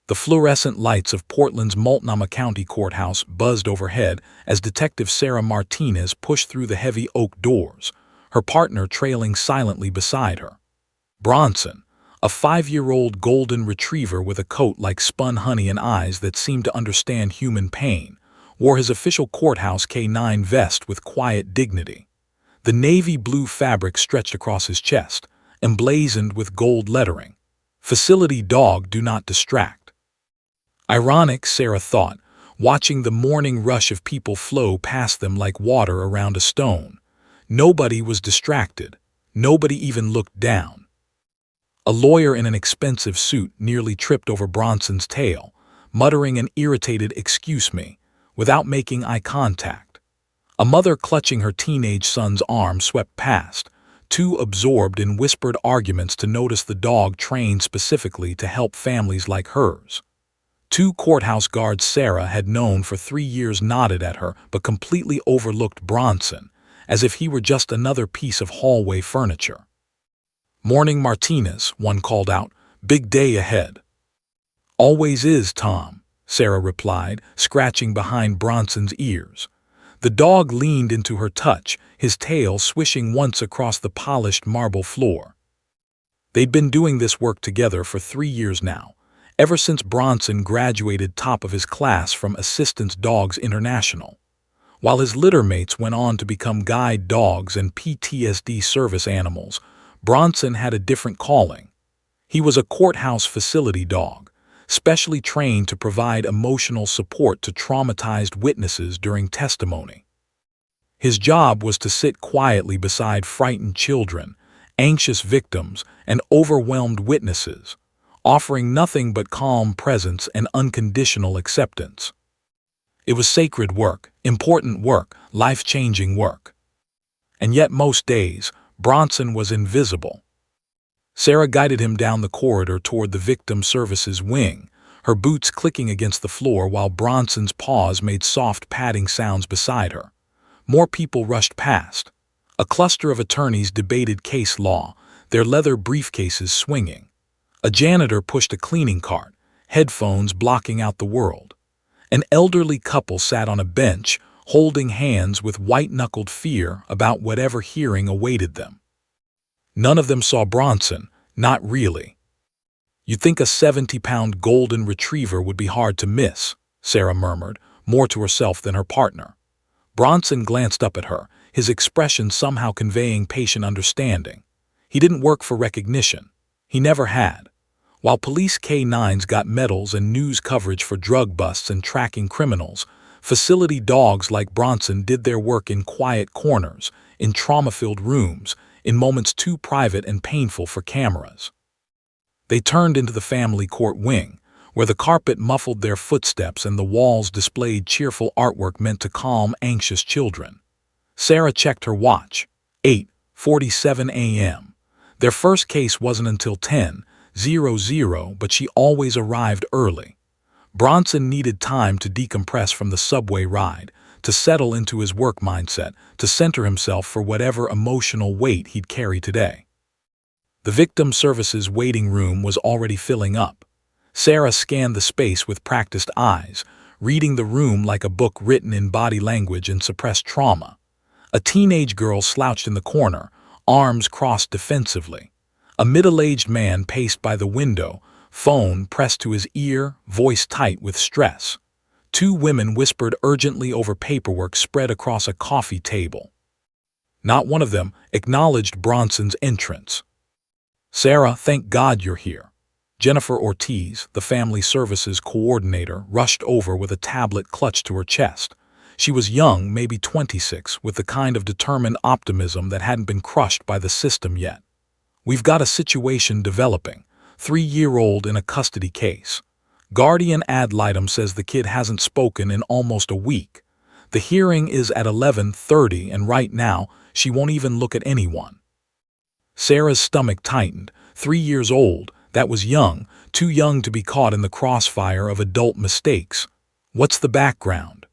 The fluorescent lights of Portland's Multnomah County Courthouse buzzed overhead as Detective Sarah Martinez pushed through the heavy oak doors, her partner trailing silently beside her. Bronson, a 5-year-old golden retriever with a coat like spun honey and eyes that seemed to understand human pain, wore his official courthouse K9 vest with quiet dignity. The navy blue fabric stretched across his chest, emblazoned with gold lettering. Facility dog, do not distract. Ironic, Sarah thought, watching the morning rush of people flow past them like water around a stone. Nobody was distracted. Nobody even looked down. A lawyer in an expensive suit nearly tripped over Bronson's tail, muttering an irritated "excuse me," without making eye contact. A mother clutching her teenage son's arm swept past, too absorbed in whispered arguments to notice the dog trained specifically to help families like hers. 2 courthouse guards Sarah had known for 3 years nodded at her but completely overlooked Bronson, as if he were just another piece of hallway furniture. "Morning, Martinez," one called out. "Big day ahead." "Always is, Tom," Sarah replied, scratching behind Bronson's ears. The dog leaned into her touch, his tail swishing once across the polished marble floor. They'd been doing this work together for 3 years now, ever since Bronson graduated top of his class from Assistance Dogs International. While his littermates went on to become guide dogs and PTSD service animals, Bronson had a different calling. He was a courthouse facility dog, specially trained to provide emotional support to traumatized witnesses during testimony. His job was to sit quietly beside frightened children, anxious victims, and overwhelmed witnesses, offering nothing but calm presence and unconditional acceptance. It was sacred work, important work, life-changing work. And yet most days, Bronson was invisible. Sarah guided him down the corridor toward the victim services wing, her boots clicking against the floor while Bronson's paws made soft padding sounds beside her. More people rushed past. A cluster of attorneys debated case law, their leather briefcases swinging. A janitor pushed a cleaning cart, headphones blocking out the world. An elderly couple sat on a bench, holding hands with white-knuckled fear about whatever hearing awaited them. None of them saw Bronson, not really. "You'd think a 70-pound golden retriever would be hard to miss," Sarah murmured, more to herself than her partner. Bronson glanced up at her, his expression somehow conveying patient understanding. He didn't work for recognition. He never had. While police K9s got medals and news coverage for drug busts and tracking criminals, facility dogs like Bronson did their work in quiet corners, in trauma-filled rooms, in moments too private and painful for cameras. They turned into the family court wing, where the carpet muffled their footsteps and the walls displayed cheerful artwork meant to calm anxious children. Sarah checked her watch. 8:47 a.m. Their first case wasn't until 10:00, but she always arrived early. Bronson needed time to decompress from the subway ride, to settle into his work mindset, to center himself for whatever emotional weight he'd carry today. The victim services waiting room was already filling up. Sarah scanned the space with practiced eyes, reading the room like a book written in body language and suppressed trauma. A teenage girl slouched in the corner, arms crossed defensively. A middle-aged man paced by the window, phone pressed to his ear, voice tight with stress. 2 women whispered urgently over paperwork spread across a coffee table. Not one of them acknowledged Bronson's entrance. "Sarah, thank God you're here." Jennifer Ortiz, the family services coordinator, rushed over with a tablet clutched to her chest. She was young, maybe 26, with the kind of determined optimism that hadn't been crushed by the system yet. "We've got a situation developing. 3-year-old in a custody case. Guardian ad litem says the kid hasn't spoken in almost a week. The hearing is at 11:30 and right now she won't even look at anyone." Sarah's stomach tightened. 3 years old, that was young, too young to be caught in the crossfire of adult mistakes. What's the background?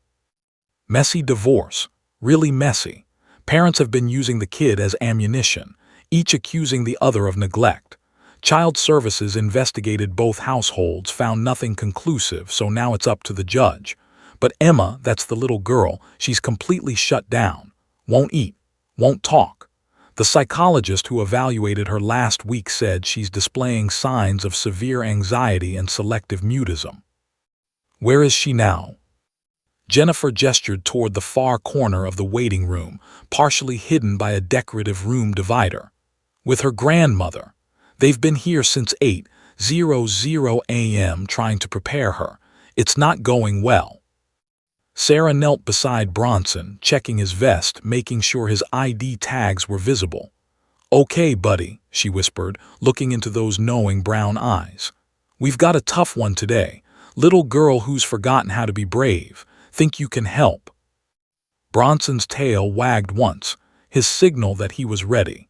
Messy divorce. Really messy. Parents have been using the kid as ammunition, each accusing the other of neglect. Child Services investigated both households, found nothing conclusive, so now it's up to the judge. But Emma, that's the little girl, she's completely shut down. Won't eat, won't talk. The psychologist who evaluated her last week said she's displaying signs of severe anxiety and selective mutism. Where is she now? Jennifer gestured toward the far corner of the waiting room, partially hidden by a decorative room divider. With her grandmother. They've been here since 8:00 a.m. trying to prepare her. It's not going well. Sarah knelt beside Bronson, checking his vest, making sure his ID tags were visible. "Okay, buddy," she whispered, looking into those knowing brown eyes. "We've got a tough one today. Little girl who's forgotten how to be brave. Think you can help?" Bronson's tail wagged once, his signal that he was ready.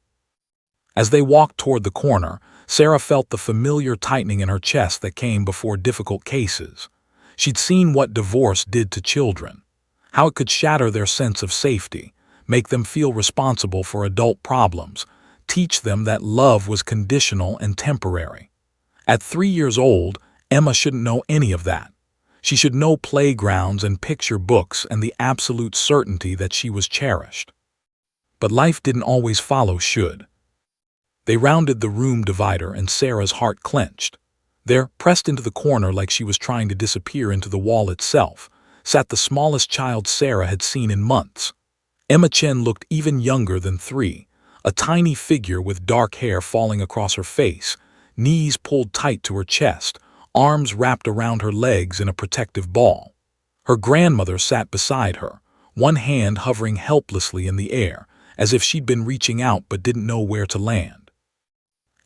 As they walked toward the corner, Sarah felt the familiar tightening in her chest that came before difficult cases. She'd seen what divorce did to children, how it could shatter their sense of safety, make them feel responsible for adult problems, teach them that love was conditional and temporary. At 3 years old, Emma shouldn't know any of that. She should know playgrounds and picture books and the absolute certainty that she was cherished. But life didn't always follow should. They rounded the room divider and Sarah's heart clenched. There, pressed into the corner like she was trying to disappear into the wall itself, sat the smallest child Sarah had seen in months. Emma Chen looked even younger than 3, a tiny figure with dark hair falling across her face, knees pulled tight to her chest, arms wrapped around her legs in a protective ball. Her grandmother sat beside her, one hand hovering helplessly in the air, as if she'd been reaching out but didn't know where to land.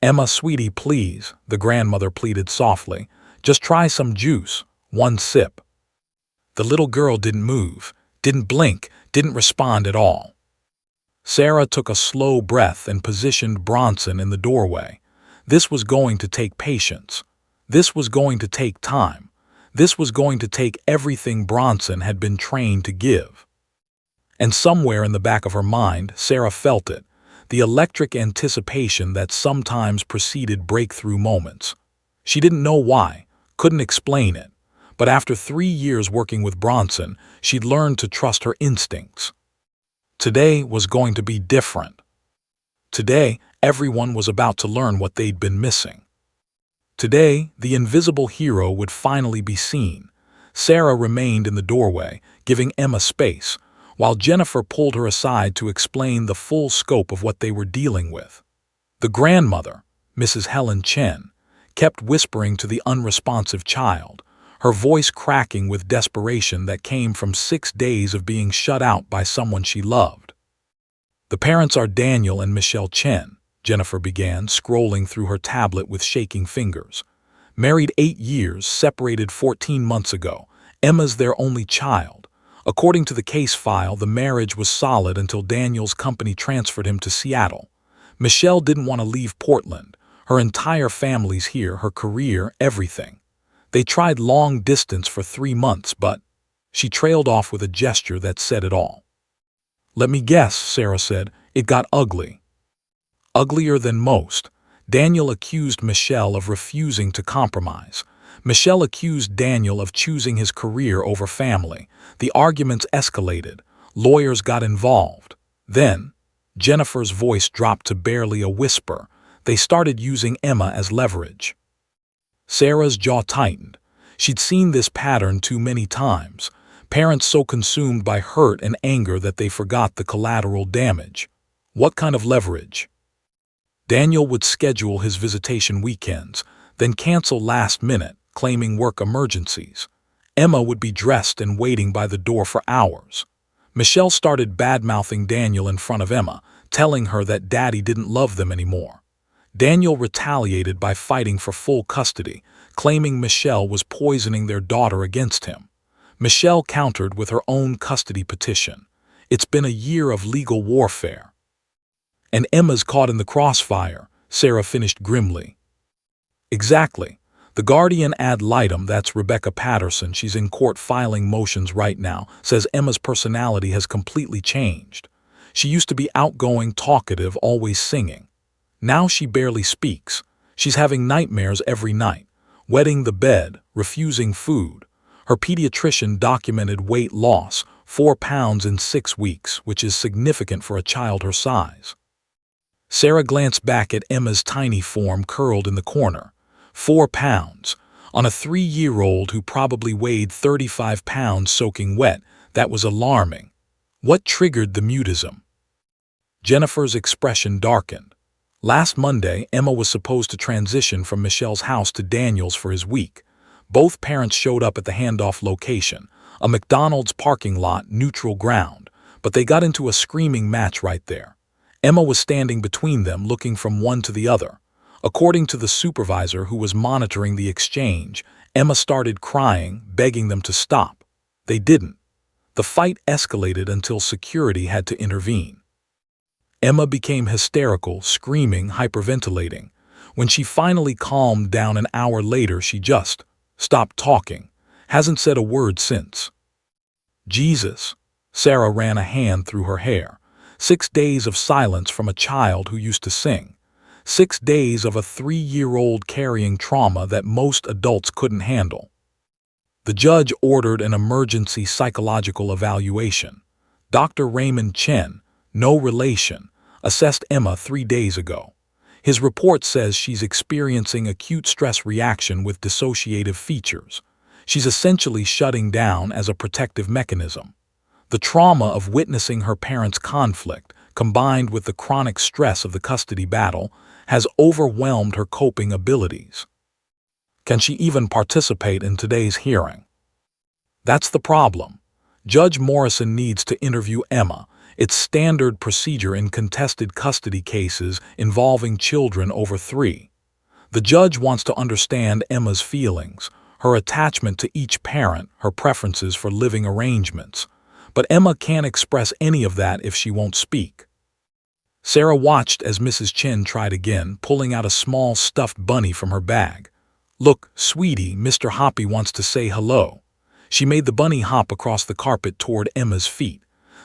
"Emma, sweetie, please," the grandmother pleaded softly. "Just try some juice, one sip." The little girl didn't move, didn't blink, didn't respond at all. Sarah took a slow breath and positioned Bronson in the doorway. This was going to take patience. This was going to take time. This was going to take everything Bronson had been trained to give. And somewhere in the back of her mind, Sarah felt it. The electric anticipation that sometimes preceded breakthrough moments. She didn't know why, couldn't explain it, but after 3 years working with Bronson, she'd learned to trust her instincts. Today was going to be different. Today, everyone was about to learn what they'd been missing. Today, the invisible hero would finally be seen. Sarah remained in the doorway, giving Emma space, while Jennifer pulled her aside to explain the full scope of what they were dealing with. The grandmother, Mrs. Helen Chen, kept whispering to the unresponsive child, her voice cracking with desperation that came from 6 days of being shut out by someone she loved. "The parents are Daniel and Michelle Chen," Jennifer began, scrolling through her tablet with shaking fingers. "Married 8 years, separated 14 months ago. Emma's their only child. According to the case file, the marriage was solid until Daniel's company transferred him to Seattle. Michelle didn't want to leave Portland. Her entire family's here, her career, everything. They tried long distance for 3 months, but..." She trailed off with a gesture that said it all. "Let me guess," Sarah said, "it got ugly." Uglier than most. Daniel accused Michelle of refusing to compromise. Michelle accused Daniel of choosing his career over family. The arguments escalated. Lawyers got involved. Then, Jennifer's voice dropped to barely a whisper. They started using Emma as leverage. Sarah's jaw tightened. She'd seen this pattern too many times. Parents so consumed by hurt and anger that they forgot the collateral damage. What kind of leverage? Daniel would schedule his visitation weekends, then cancel last minute, claiming work emergencies. Emma would be dressed and waiting by the door for hours. Michelle started bad-mouthing Daniel in front of Emma, telling her that Daddy didn't love them anymore. Daniel retaliated by fighting for full custody, claiming Michelle was poisoning their daughter against him. Michelle countered with her own custody petition. It's been a year of legal warfare. "And Emma's caught in the crossfire," Sarah finished grimly. "Exactly. The guardian ad litem, that's Rebecca Patterson, she's in court filing motions right now, says Emma's personality has completely changed. She used to be outgoing, talkative, always singing. Now she barely speaks. She's having nightmares every night, wetting the bed, refusing food. Her pediatrician documented weight loss, 4 pounds in 6 weeks, which is significant for a child her size. Sarah glanced back at Emma's tiny form curled in the corner. 4 pounds. On a 3-year-old who probably weighed 35 pounds soaking wet, that was alarming. What triggered the mutism? Jennifer's expression darkened. Last Monday, Emma was supposed to transition from Michelle's house to Daniel's for his week. Both parents showed up at the handoff location, a McDonald's parking lot, neutral ground, but they got into a screaming match right there. Emma was standing between them, looking from one to the other. According to the supervisor who was monitoring the exchange, Emma started crying, begging them to stop. They didn't. The fight escalated until security had to intervene. Emma became hysterical, screaming, hyperventilating. When she finally calmed down an hour later, she just stopped talking. Hasn't said a word since. Jesus. Sarah ran a hand through her hair. 6 days of silence from a child who used to sing. 6 days of a 3-year-old carrying trauma that most adults couldn't handle. The judge ordered an emergency psychological evaluation. Dr. Raymond Chen, no relation, assessed Emma 3 days ago. His report says she's experiencing acute stress reaction with dissociative features. She's essentially shutting down as a protective mechanism. The trauma of witnessing her parents' conflict, combined with the chronic stress of the custody battle, has overwhelmed her coping abilities. Can she even participate in today's hearing? That's the problem. Judge Morrison needs to interview Emma. It's standard procedure in contested custody cases involving children over 3. The judge wants to understand Emma's feelings, her attachment to each parent, her preferences for living arrangements. But Emma can't express any of that if she won't speak. Sarah watched as Mrs. Chen tried again, pulling out a small stuffed bunny from her bag. "Look, sweetie, Mr. Hoppy wants to say hello." She made the bunny hop across the carpet toward Emma's feet.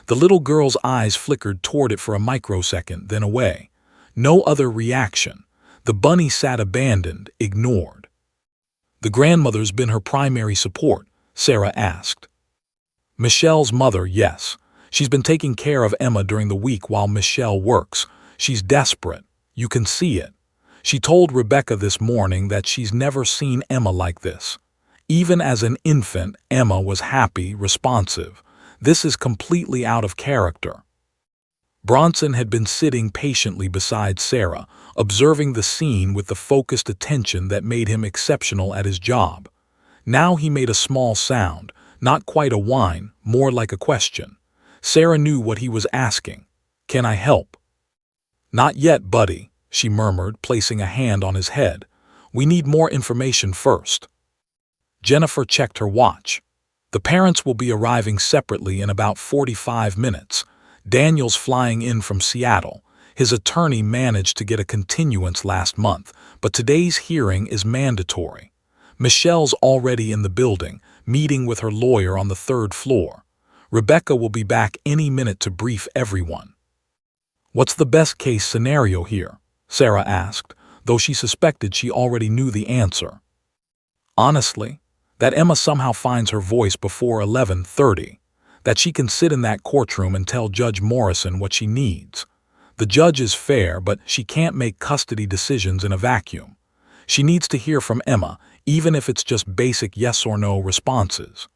The little girl's eyes flickered toward it for a microsecond, then away. No other reaction. The bunny sat abandoned, ignored. "The grandmother's been her primary support?" Sarah asked. "Michelle's mother, yes. She's been taking care of Emma during the week while Michelle works. She's desperate. You can see it. She told Rebecca this morning that she's never seen Emma like this. Even as an infant, Emma was happy, responsive. This is completely out of character." Bronson had been sitting patiently beside Sarah, observing the scene with the focused attention that made him exceptional at his job. Now he made a small sound, not quite a whine, more like a question. Sarah knew what he was asking. "Can I help?" "Not yet, buddy," she murmured, placing a hand on his head. "We need more information first." Jennifer checked her watch. The parents will be arriving separately in about 45 minutes. Daniel's flying in from Seattle. His attorney managed to get a continuance last month, but today's hearing is mandatory. Michelle's already in the building, meeting with her lawyer on the 3rd floor. Rebecca will be back any minute to brief everyone. "What's the best-case scenario here?" Sarah asked, though she suspected she already knew the answer. "Honestly, that Emma somehow finds her voice before 11:30, that she can sit in that courtroom and tell Judge Morrison what she needs. The judge is fair, but she can't make custody decisions in a vacuum. She needs to hear from Emma, even if it's just basic yes or no responses.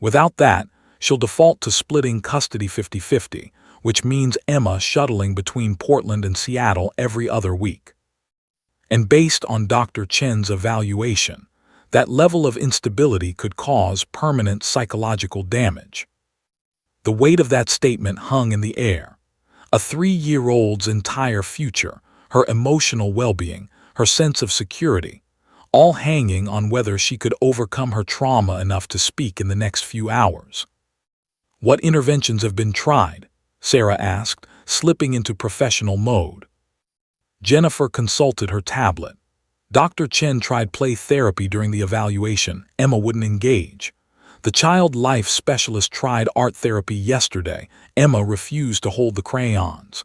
Without that, she'll default to splitting custody 50-50, which means Emma shuttling between Portland and Seattle every other week. And based on Dr. Chen's evaluation, that level of instability could cause permanent psychological damage." The weight of that statement hung in the air. A 3-year-old's entire future, her emotional well-being, her sense of security, all hanging on whether she could overcome her trauma enough to speak in the next few hours. "What interventions have been tried?" Sarah asked, slipping into professional mode. Jennifer consulted her tablet. Dr. Chen tried play therapy during the evaluation. Emma wouldn't engage. The child life specialist tried art therapy yesterday. Emma refused to hold the crayons.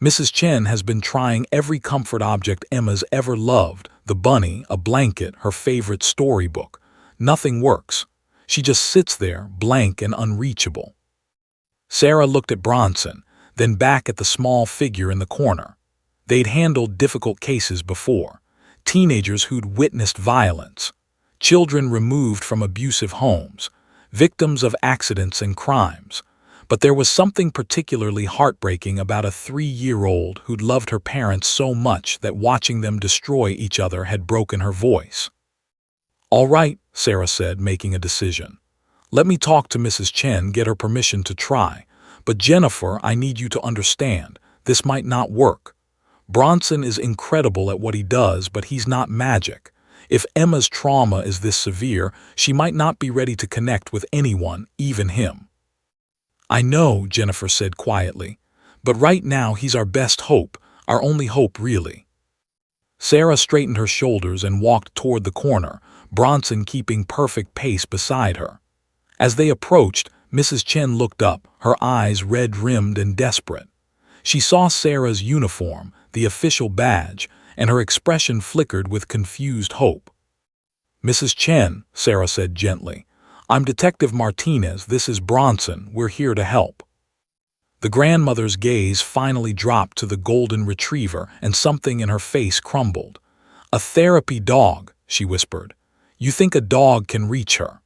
Mrs. Chen has been trying every comfort object Emma's ever loved, the bunny, a blanket, her favorite storybook. Nothing works. She just sits there, blank and unreachable. Sarah looked at Bronson, then back at the small figure in the corner. They'd handled difficult cases before. Teenagers who'd witnessed violence. Children removed from abusive homes. Victims of accidents and crimes. But there was something particularly heartbreaking about a 3-year-old who'd loved her parents so much that watching them destroy each other had broken her voice. "All right," Sarah said, making a decision. "Let me talk to Mrs. Chen, get her permission to try. But Jennifer, I need you to understand, this might not work. Bronson is incredible at what he does, but he's not magic. If Emma's trauma is this severe, she might not be ready to connect with anyone, even him." "I know," Jennifer said quietly, "but right now he's our best hope, our only hope really." Sarah straightened her shoulders and walked toward the corner, Bronson keeping perfect pace beside her. As they approached, Mrs. Chen looked up, her eyes red-rimmed and desperate. She saw Sarah's uniform, the official badge, and her expression flickered with confused hope. "Mrs. Chen," Sarah said gently, "I'm Detective Martinez, this is Bronson, we're here to help." The grandmother's gaze finally dropped to the golden retriever and something in her face crumbled. "A therapy dog," she whispered. "You think a dog can reach her?"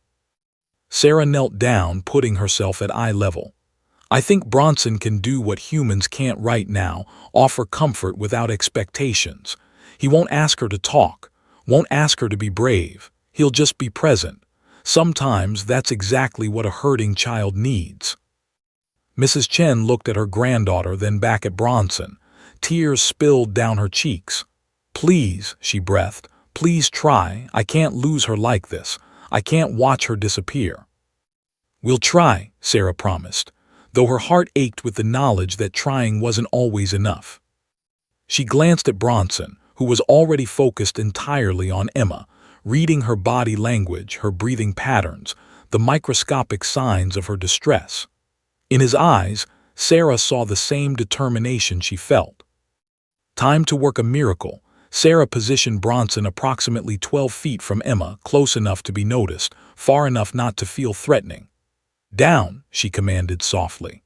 Sarah knelt down, putting herself at eye level. "I think Bronson can do what humans can't right now, offer comfort without expectations. He won't ask her to talk, won't ask her to be brave. He'll just be present. Sometimes that's exactly what a hurting child needs." Mrs. Chen looked at her granddaughter, then back at Bronson. Tears spilled down her cheeks. "Please," she breathed, "please try. I can't lose her like this. I can't watch her disappear." "We'll try," Sarah promised, though her heart ached with the knowledge that trying wasn't always enough. She glanced at Bronson, who was already focused entirely on Emma, reading her body language, her breathing patterns, the microscopic signs of her distress. In his eyes, Sarah saw the same determination she felt. Time to work a miracle. Sarah positioned Bronson approximately 12 feet from Emma, close enough to be noticed, far enough not to feel threatening. "Down," she commanded softly.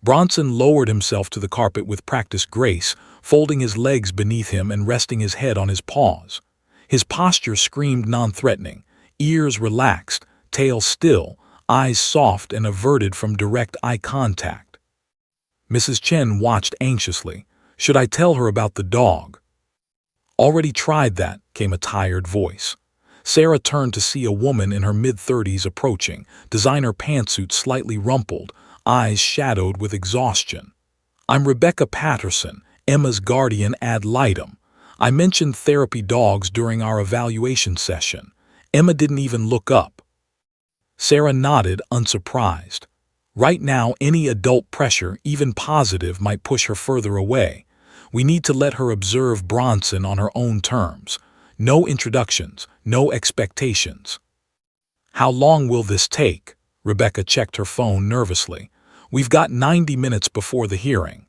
Bronson lowered himself to the carpet with practiced grace, folding his legs beneath him and resting his head on his paws. His posture screamed non-threatening, ears relaxed, tail still, eyes soft and averted from direct eye contact. Mrs. Chen watched anxiously. "Should I tell her about the dog?" "Already tried that," came a tired voice. Sarah turned to see a woman in her mid-30s approaching, designer pantsuit slightly rumpled, eyes shadowed with exhaustion. "I'm Rebecca Patterson, Emma's guardian ad litem. I mentioned therapy dogs during our evaluation session. Emma didn't even look up." Sarah nodded, unsurprised. Right now, any adult pressure, even positive, might push her further away. We need to let her observe Bronson on her own terms. No introductions, no expectations. "How long will this take?" Rebecca checked her phone nervously. "We've got 90 minutes before the hearing."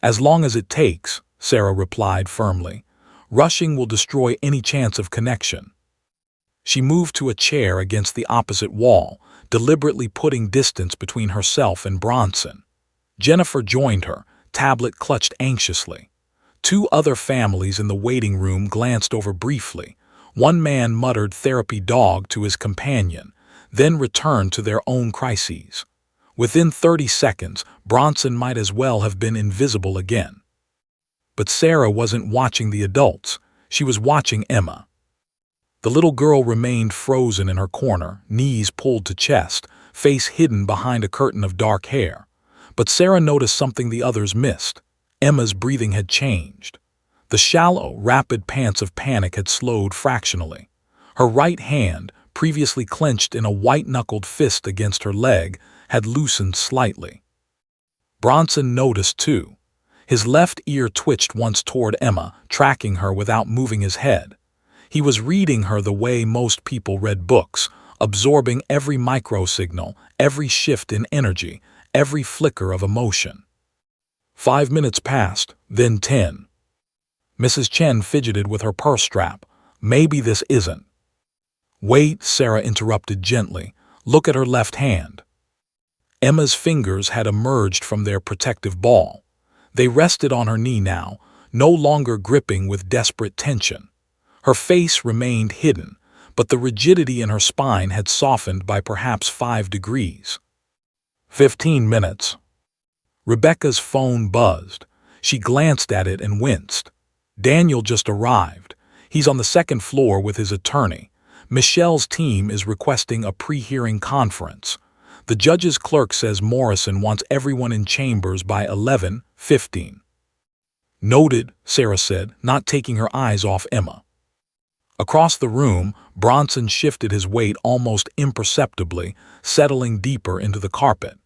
"As long as it takes," Sarah replied firmly. "Rushing will destroy any chance of connection." She moved to a chair against the opposite wall, deliberately putting distance between herself and Bronson. Jennifer joined her, tablet clutched anxiously. 2 other families in the waiting room glanced over briefly. One man muttered therapy dog to his companion, then returned to their own crises. Within 30 seconds, Bronson might as well have been invisible again. But Sarah wasn't watching the adults. She was watching Emma. The little girl remained frozen in her corner, knees pulled to chest, face hidden behind a curtain of dark hair. But Sarah noticed something the others missed. Emma's breathing had changed. The shallow, rapid pants of panic had slowed fractionally. Her right hand, previously clenched in a white-knuckled fist against her leg, had loosened slightly. Bronson noticed too. His left ear twitched once toward Emma, tracking her without moving his head. He was reading her the way most people read books, absorbing every microsignal, every shift in energy, every flicker of emotion. 5 minutes passed, then 10. Mrs. Chen fidgeted with her purse strap. Maybe this isn't. Wait, Sarah interrupted gently. Look at her left hand. Emma's fingers had emerged from their protective ball. They rested on her knee now, no longer gripping with desperate tension. Her face remained hidden, but the rigidity in her spine had softened by perhaps 5 degrees. 15 minutes. Rebecca's phone buzzed. She glanced at it and winced. Daniel just arrived. He's on the second floor with his attorney. Michelle's team is requesting a pre-hearing conference. The judge's clerk says Morrison wants everyone in chambers by 11:15. Noted, Sarah said, not taking her eyes off Emma. Across the room, Bronson shifted his weight almost imperceptibly, settling deeper into the carpet.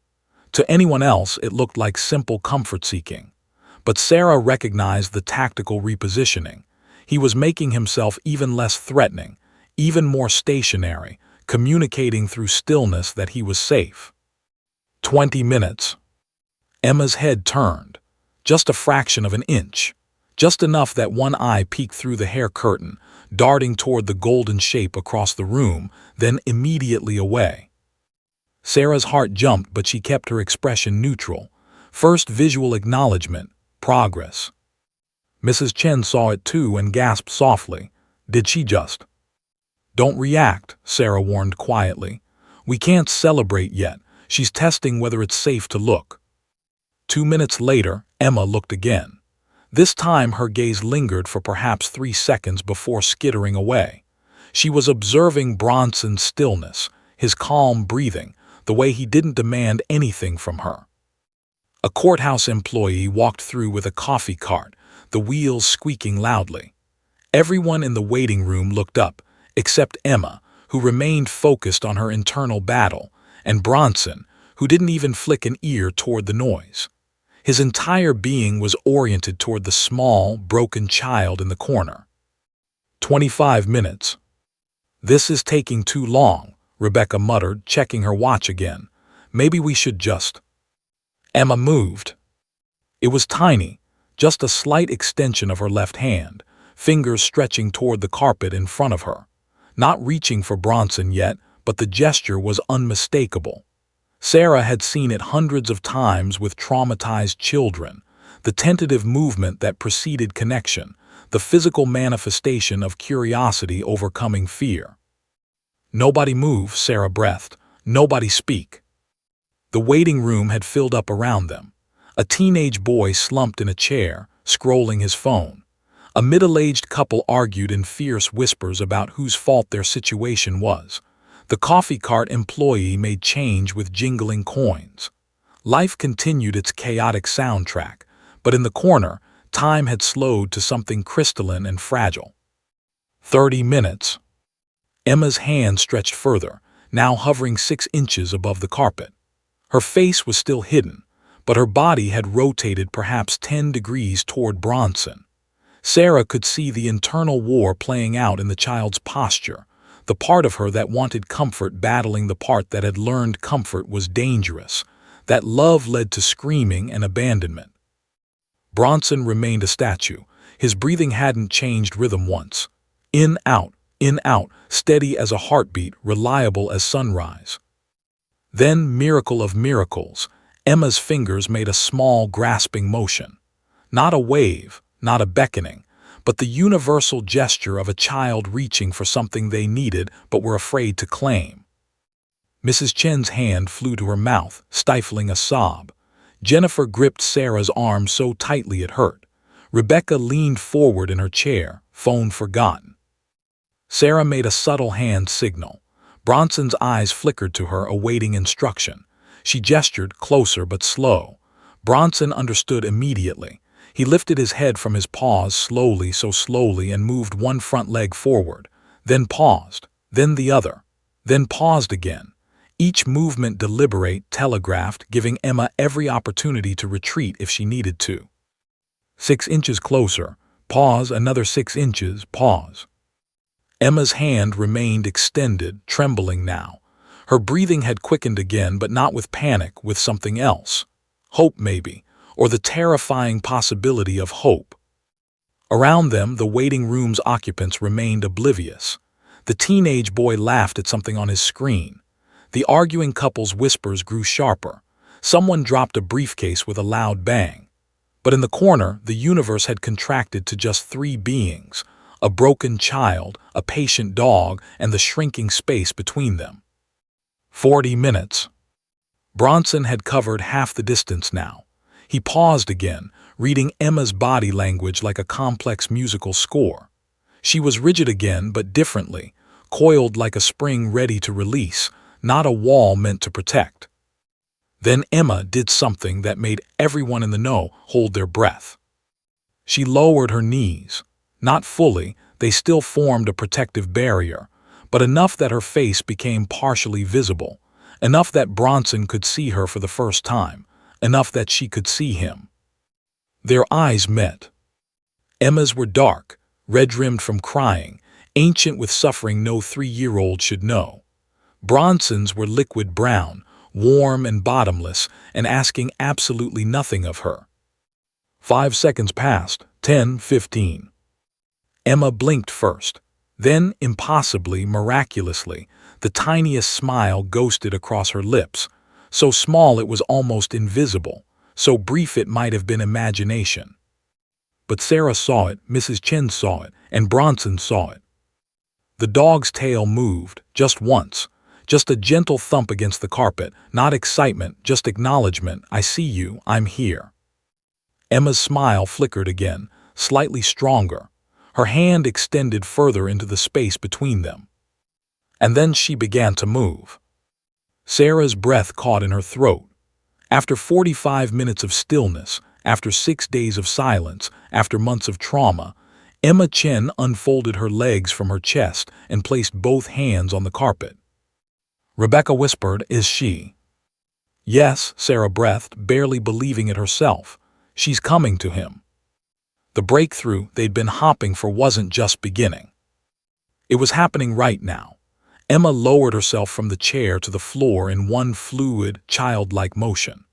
To anyone else, it looked like simple comfort-seeking. But Sarah recognized the tactical repositioning. He was making himself even less threatening, even more stationary, communicating through stillness that he was safe. 20 minutes. Emma's head turned. Just a fraction of an inch. Just enough that one eye peeked through the hair curtain, darting toward the golden shape across the room, then immediately away. Sarah's heart jumped, but she kept her expression neutral. First visual acknowledgement, progress. Mrs. Chen saw it too and gasped softly. Did she just? Don't react, Sarah warned quietly. We can't celebrate yet. She's testing whether it's safe to look. 2 minutes later, Emma looked again. This time her gaze lingered for perhaps 3 seconds before skittering away. She was observing Bronson's stillness, his calm breathing, the way he didn't demand anything from her. A courthouse employee walked through with a coffee cart, the wheels squeaking loudly. Everyone in the waiting room looked up, except Emma, who remained focused on her internal battle, and Bronson, who didn't even flick an ear toward the noise. His entire being was oriented toward the small, broken child in the corner. 25 minutes. This is taking too long, Rebecca muttered, checking her watch again. Maybe we should just... Emma moved. It was tiny, just a slight extension of her left hand, fingers stretching toward the carpet in front of her. Not reaching for Bronson yet, but the gesture was unmistakable. Sarah had seen it hundreds of times with traumatized children, the tentative movement that preceded connection, the physical manifestation of curiosity overcoming fear. Nobody move, Sarah breathed. Nobody speak. The waiting room had filled up around them. A teenage boy slumped in a chair, scrolling his phone. A middle-aged couple argued in fierce whispers about whose fault their situation was. The coffee cart employee made change with jingling coins. Life continued its chaotic soundtrack, but in the corner, time had slowed to something crystalline and fragile. 30 minutes. Emma's hand stretched further, now hovering 6 inches above the carpet. Her face was still hidden, but her body had rotated perhaps 10 degrees toward Bronson. Sarah could see the internal war playing out in the child's posture, the part of her that wanted comfort battling the part that had learned comfort was dangerous, that love led to screaming and abandonment. Bronson remained a statue. His breathing hadn't changed rhythm once. In, out, steady as a heartbeat, reliable as sunrise. Then, miracle of miracles, Emma's fingers made a small, grasping motion. Not a wave, not a beckoning, but the universal gesture of a child reaching for something they needed but were afraid to claim. Mrs. Chen's hand flew to her mouth, stifling a sob. Jennifer gripped Sarah's arm so tightly it hurt. Rebecca leaned forward in her chair, phone forgotten. Sarah made a subtle hand signal. Bronson's eyes flickered to her, awaiting instruction. She gestured, closer but slow. Bronson understood immediately. He lifted his head from his paws slowly, so slowly, and moved one front leg forward, then paused, then the other, then paused again. Each movement deliberate, telegraphed, giving Emma every opportunity to retreat if she needed to. 6 inches closer, pause, another 6 inches, pause. Emma's hand remained extended, trembling now. Her breathing had quickened again, but not with panic, with something else. Hope, maybe. or the terrifying possibility of hope. Around them, the waiting room's occupants remained oblivious. The teenage boy laughed at something on his screen. The arguing couple's whispers grew sharper. Someone dropped a briefcase with a loud bang. But in the corner, the universe had contracted to just 3 beings: a broken child, a patient dog, and the shrinking space between them. 40 minutes. Bronson had covered half the distance now. He paused again, reading Emma's body language like a complex musical score. She was rigid again, but differently, coiled like a spring ready to release, not a wall meant to protect. Then Emma did something that made everyone in the know hold their breath. She lowered her knees. Not fully, they still formed a protective barrier, but enough that her face became partially visible, enough that Bronson could see her for the first time, enough that she could see him. Their eyes met. Emma's were dark, red-rimmed from crying, ancient with suffering no 3-year-old should know. Bronson's were liquid brown, warm and bottomless, and asking absolutely nothing of her. 5 seconds passed, 10, 15. Emma blinked first. Then, impossibly, miraculously, the tiniest smile ghosted across her lips, so small it was almost invisible, so brief it might have been imagination. But Sarah saw it, Mrs. Chen saw it, and Bronson saw it. The dog's tail moved, just once, just a gentle thump against the carpet, not excitement, just acknowledgement. I see you, I'm here. Emma's smile flickered again, slightly stronger. Her hand extended further into the space between them. And then she began to move. Sarah's breath caught in her throat. After 45 minutes of stillness, after 6 days of silence, after months of trauma, Emma Chen unfolded her legs from her chest and placed both hands on the carpet. Rebecca whispered, "Is she?" "Yes," Sarah breathed, barely believing it herself. "She's coming to him." The breakthrough they'd been hopping for wasn't just beginning. It was happening right now. Emma lowered herself from the chair to the floor in one fluid, childlike motion.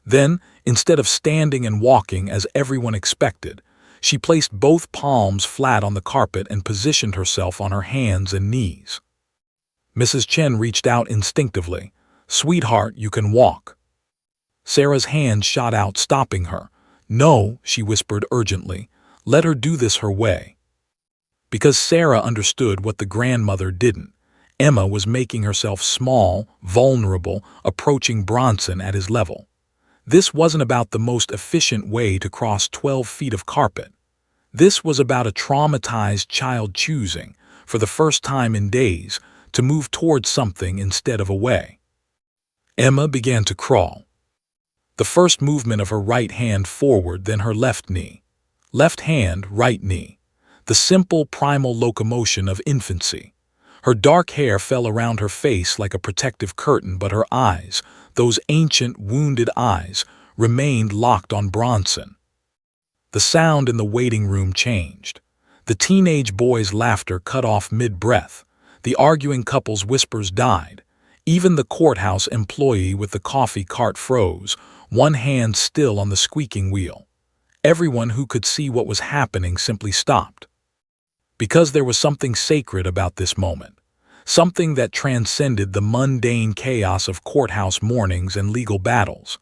Then, instead of standing and walking as everyone expected, she placed both palms flat on the carpet and positioned herself on her hands and knees. Mrs. Chen reached out instinctively. "Sweetheart, you can walk." Sarah's hand shot out, stopping her. "No," she whispered urgently. "Let her do this her way." Because Sarah understood what the grandmother didn't. Emma was making herself small, vulnerable, approaching Bronson at his level. This wasn't about the most efficient way to cross 12 feet of carpet. This was about a traumatized child choosing, for the first time in days, to move towards something instead of away. Emma began to crawl. The first movement of her right hand forward, then her left knee. Left hand, right knee. The simple primal locomotion of infancy. Her dark hair fell around her face like a protective curtain, but her eyes, those ancient, wounded eyes, remained locked on Bronson. The sound in the waiting room changed. The teenage boy's laughter cut off mid-breath. The arguing couple's whispers died. Even the courthouse employee with the coffee cart froze, one hand still on the squeaking wheel. Everyone who could see what was happening simply stopped. Because there was something sacred about this moment, something that transcended the mundane chaos of courthouse mornings and legal battles.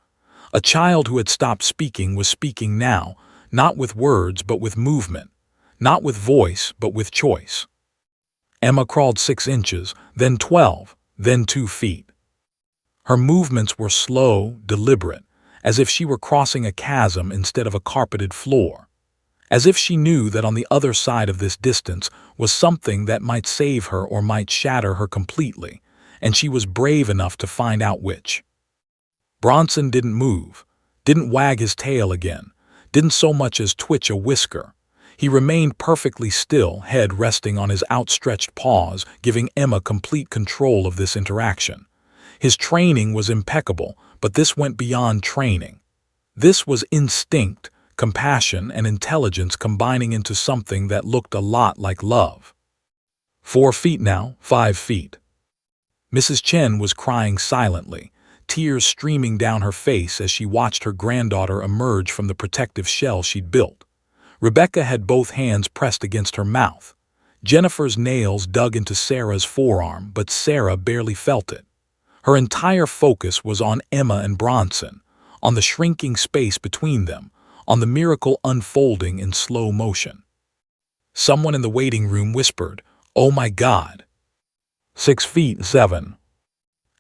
A child who had stopped speaking was speaking now, not with words but with movement, not with voice but with choice. Emma crawled 6 inches, then 12, then 2 feet. Her movements were slow, deliberate, as if she were crossing a chasm instead of a carpeted floor. As if she knew that on the other side of this distance was something that might save her or might shatter her completely, and she was brave enough to find out which. Bronson didn't move, didn't wag his tail again, didn't so much as twitch a whisker. He remained perfectly still, head resting on his outstretched paws, giving Emma complete control of this interaction. His training was impeccable, but this went beyond training. This was instinct, compassion, and intelligence combining into something that looked a lot like love. 4 feet now, 5 feet. Mrs. Chen was crying silently, tears streaming down her face as she watched her granddaughter emerge from the protective shell she'd built. Rebecca had both hands pressed against her mouth. Jennifer's nails dug into Sarah's forearm, but Sarah barely felt it. Her entire focus was on Emma and Bronson, on the shrinking space between them, on the miracle unfolding in slow motion. Someone in the waiting room whispered, "Oh my God." 6 feet 7.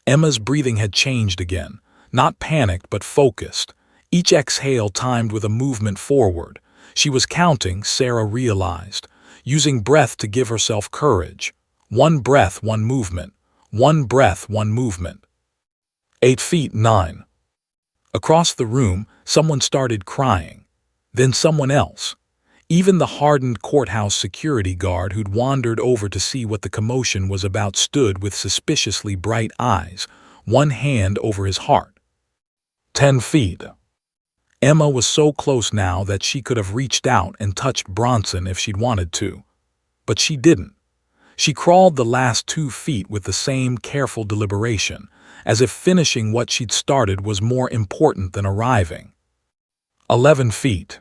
Emma's breathing had changed again, not panicked but focused, each exhale timed with a movement forward. She was counting, Sarah realized, using breath to give herself courage. One breath, one movement. One breath, one movement. 8 feet 9. Across the room, someone started crying. Then someone else. Even the hardened courthouse security guard who'd wandered over to see what the commotion was about stood with suspiciously bright eyes, one hand over his heart. 10 feet. Emma was so close now that she could have reached out and touched Bronson if she'd wanted to. But she didn't. She crawled the last 2 feet with the same careful deliberation, as if finishing what she'd started was more important than arriving. 11 feet.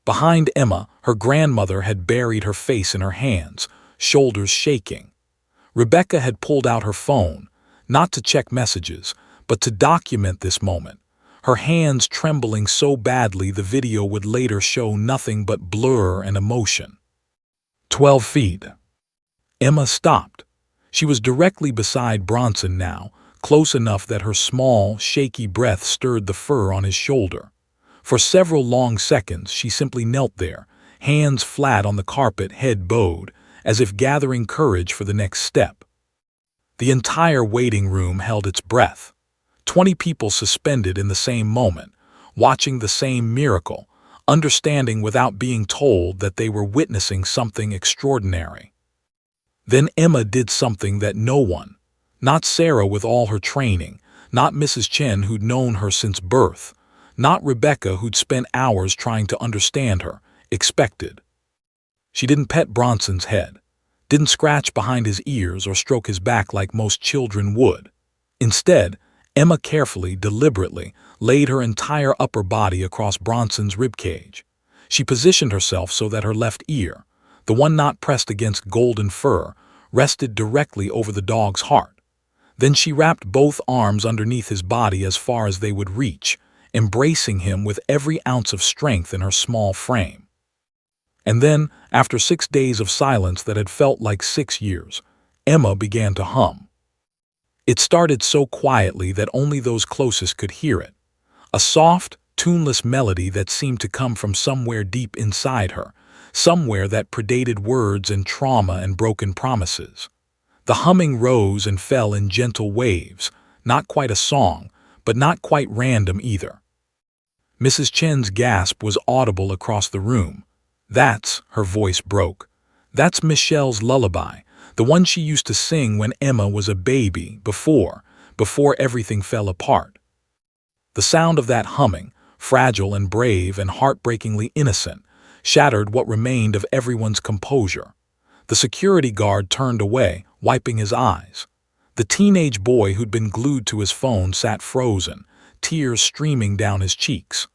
Behind Emma, her grandmother had buried her face in her hands, shoulders shaking. Rebecca had pulled out her phone, not to check messages, but to document this moment, her hands trembling so badly the video would later show nothing but blur and emotion. 12 feet. Emma stopped. She was directly beside Bronson now, close enough that her small, shaky breath stirred the fur on his shoulder. For several long seconds she simply knelt there, hands flat on the carpet, head bowed, as if gathering courage for the next step. The entire waiting room held its breath. 20 people suspended in the same moment, watching the same miracle, understanding without being told that they were witnessing something extraordinary. Then Emma did something that no one, not Sarah with all her training, not Mrs. Chen who'd known her since birth, not Rebecca who'd spent hours trying to understand her, expected. She didn't pet Bronson's head, didn't scratch behind his ears or stroke his back like most children would. Instead, Emma carefully, deliberately, laid her entire upper body across Bronson's ribcage. She positioned herself so that her left ear, the one not pressed against golden fur, rested directly over the dog's heart. Then she wrapped both arms underneath his body as far as they would reach, embracing him with every ounce of strength in her small frame. And then, after 6 days of silence that had felt like 6 years, Emma began to hum. It started so quietly that only those closest could hear it. A soft, tuneless melody that seemed to come from somewhere deep inside her, somewhere that predated words and trauma and broken promises. The humming rose and fell in gentle waves, not quite a song, but not quite random either. Mrs. Chen's gasp was audible across the room. "That's," her voice broke, "that's Michelle's lullaby, the one she used to sing when Emma was a baby, before everything fell apart." The sound of that humming, fragile and brave and heartbreakingly innocent, shattered what remained of everyone's composure. The security guard turned away, wiping his eyes. The teenage boy who'd been glued to his phone sat frozen, tears streaming down his cheeks.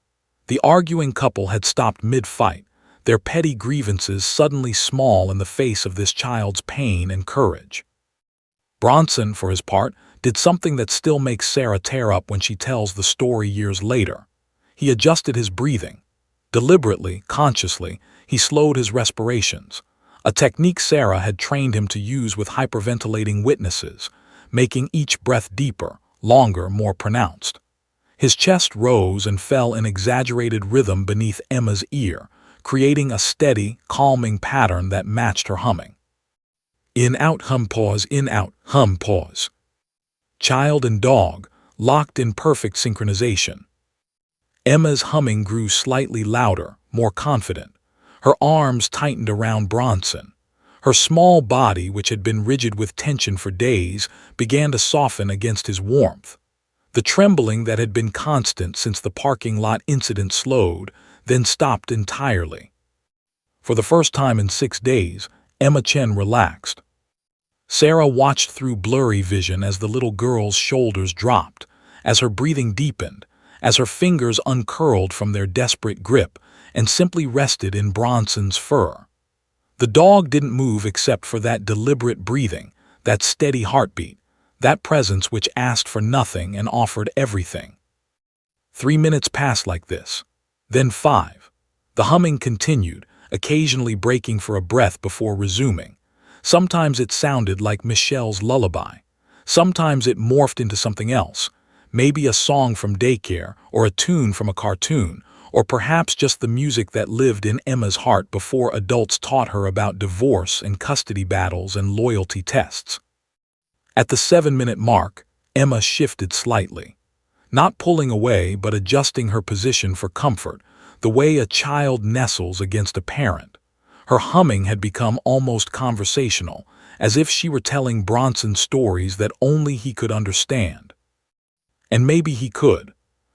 The arguing couple had stopped mid-fight, their petty grievances suddenly small in the face of this child's pain and courage. Bronson, for his part, did something that still makes Sarah tear up when she tells the story years later. He adjusted his breathing. Deliberately, consciously, he slowed his respirations, a technique Sarah had trained him to use with hyperventilating witnesses, making each breath deeper, longer, more pronounced. His chest rose and fell in exaggerated rhythm beneath Emma's ear, creating a steady, calming pattern that matched her humming. In, out, hum, pause, in, out, hum, pause. Child and dog, locked in perfect synchronization. Emma's humming grew slightly louder, more confident. Her arms tightened around Bronson. Her small body, which had been rigid with tension for days, began to soften against his warmth. The trembling that had been constant since the parking lot incident slowed, then stopped entirely. For the first time in 6 days, Emma Chen relaxed. Sarah watched through blurry vision as the little girl's shoulders dropped, as her breathing deepened, as her fingers uncurled from their desperate grip and simply rested in Bronson's fur. The dog didn't move except for that deliberate breathing, that steady heartbeat, that presence which asked for nothing and offered everything. 3 minutes passed like this. Then 5. The humming continued, occasionally breaking for a breath before resuming. Sometimes it sounded like Michelle's lullaby. Sometimes it morphed into something else, maybe a song from daycare or a tune from a cartoon, or perhaps just the music that lived in Emma's heart before adults taught her about divorce and custody battles and loyalty tests. At the 7-minute mark, Emma shifted slightly. Not pulling away but adjusting her position for comfort, the way a child nestles against a parent. Her humming had become almost conversational, as if she were telling Bronson stories that only he could understand. And maybe he could,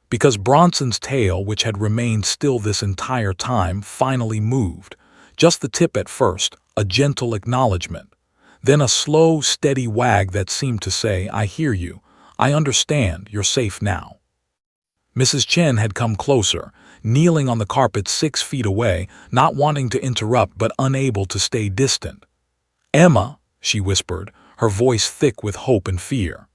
because Bronson's tail, which had remained still this entire time, finally moved. Just the tip at first, a gentle acknowledgement. Then a slow, steady wag that seemed to say, "I hear you. I understand. You're safe now." Mrs. Chen had come closer, kneeling on the carpet 6 feet away, not wanting to interrupt but unable to stay distant. "Emma," she whispered, her voice thick with hope and fear.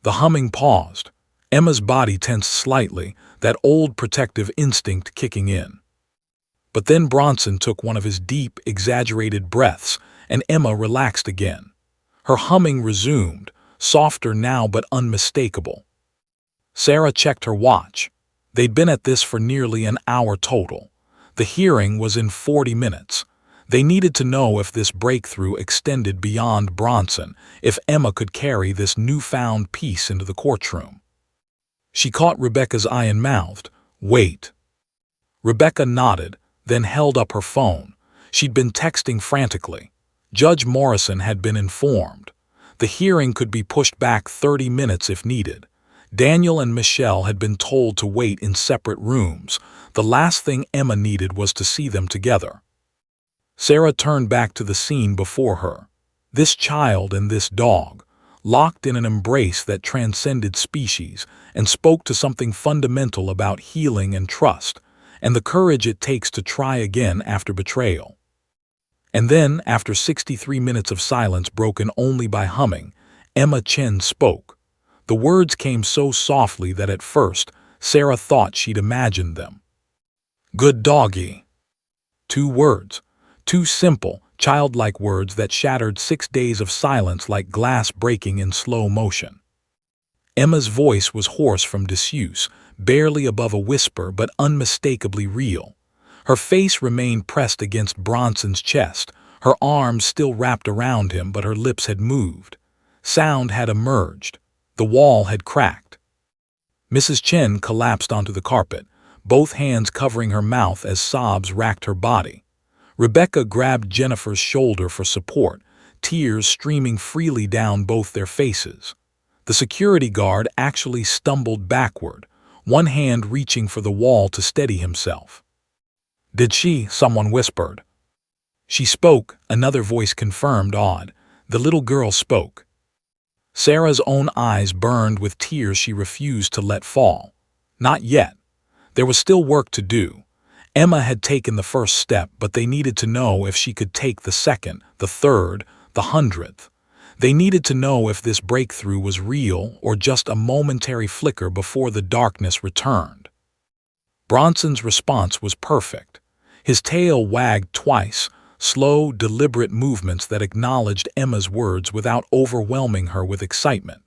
The humming paused. Emma's body tensed slightly, that old protective instinct kicking in. But then Bronson took one of his deep, exaggerated breaths, and Emma relaxed again. Her humming resumed, softer now but unmistakable. Sarah checked her watch. They'd been at this for nearly an hour total. The hearing was in 40 minutes. They needed to know if this breakthrough extended beyond Bronson, if Emma could carry this newfound peace into the courtroom. She caught Rebecca's eye and mouthed, "Wait." Rebecca nodded, then held up her phone. She'd been texting frantically. Judge Morrison had been informed. The hearing could be pushed back 30 minutes if needed. Daniel and Michelle had been told to wait in separate rooms. The last thing Emma needed was to see them together. Sarah turned back to the scene before her. This child and this dog, locked in an embrace that transcended species and spoke to something fundamental about healing and trust, and the courage it takes to try again after betrayal. And then, after 63 minutes of silence broken only by humming, Emma Chen spoke. The words came so softly that at first, Sarah thought she'd imagined them. "Good doggy." 2 words. 2 simple, childlike words that shattered 6 days of silence like glass breaking in slow motion. Emma's voice was hoarse from disuse, barely above a whisper but unmistakably real. Her face remained pressed against Bronson's chest, her arms still wrapped around him but her lips had moved. Sound had emerged. The wall had cracked. Mrs. Chen collapsed onto the carpet, both hands covering her mouth as sobs racked her body. Rebecca grabbed Jennifer's shoulder for support, tears streaming freely down both their faces. The security guard actually stumbled backward, one hand reaching for the wall to steady himself. "Did she?" someone whispered. "She spoke," another voice confirmed, awed. The little girl spoke. Sarah's own eyes burned with tears she refused to let fall. Not yet. There was still work to do. Emma had taken the first step, but they needed to know if she could take the second, the third, the 100th. They needed to know if this breakthrough was real or just a momentary flicker before the darkness returned. Bronson's response was perfect. His tail wagged twice, slow, deliberate movements that acknowledged Emma's words without overwhelming her with excitement.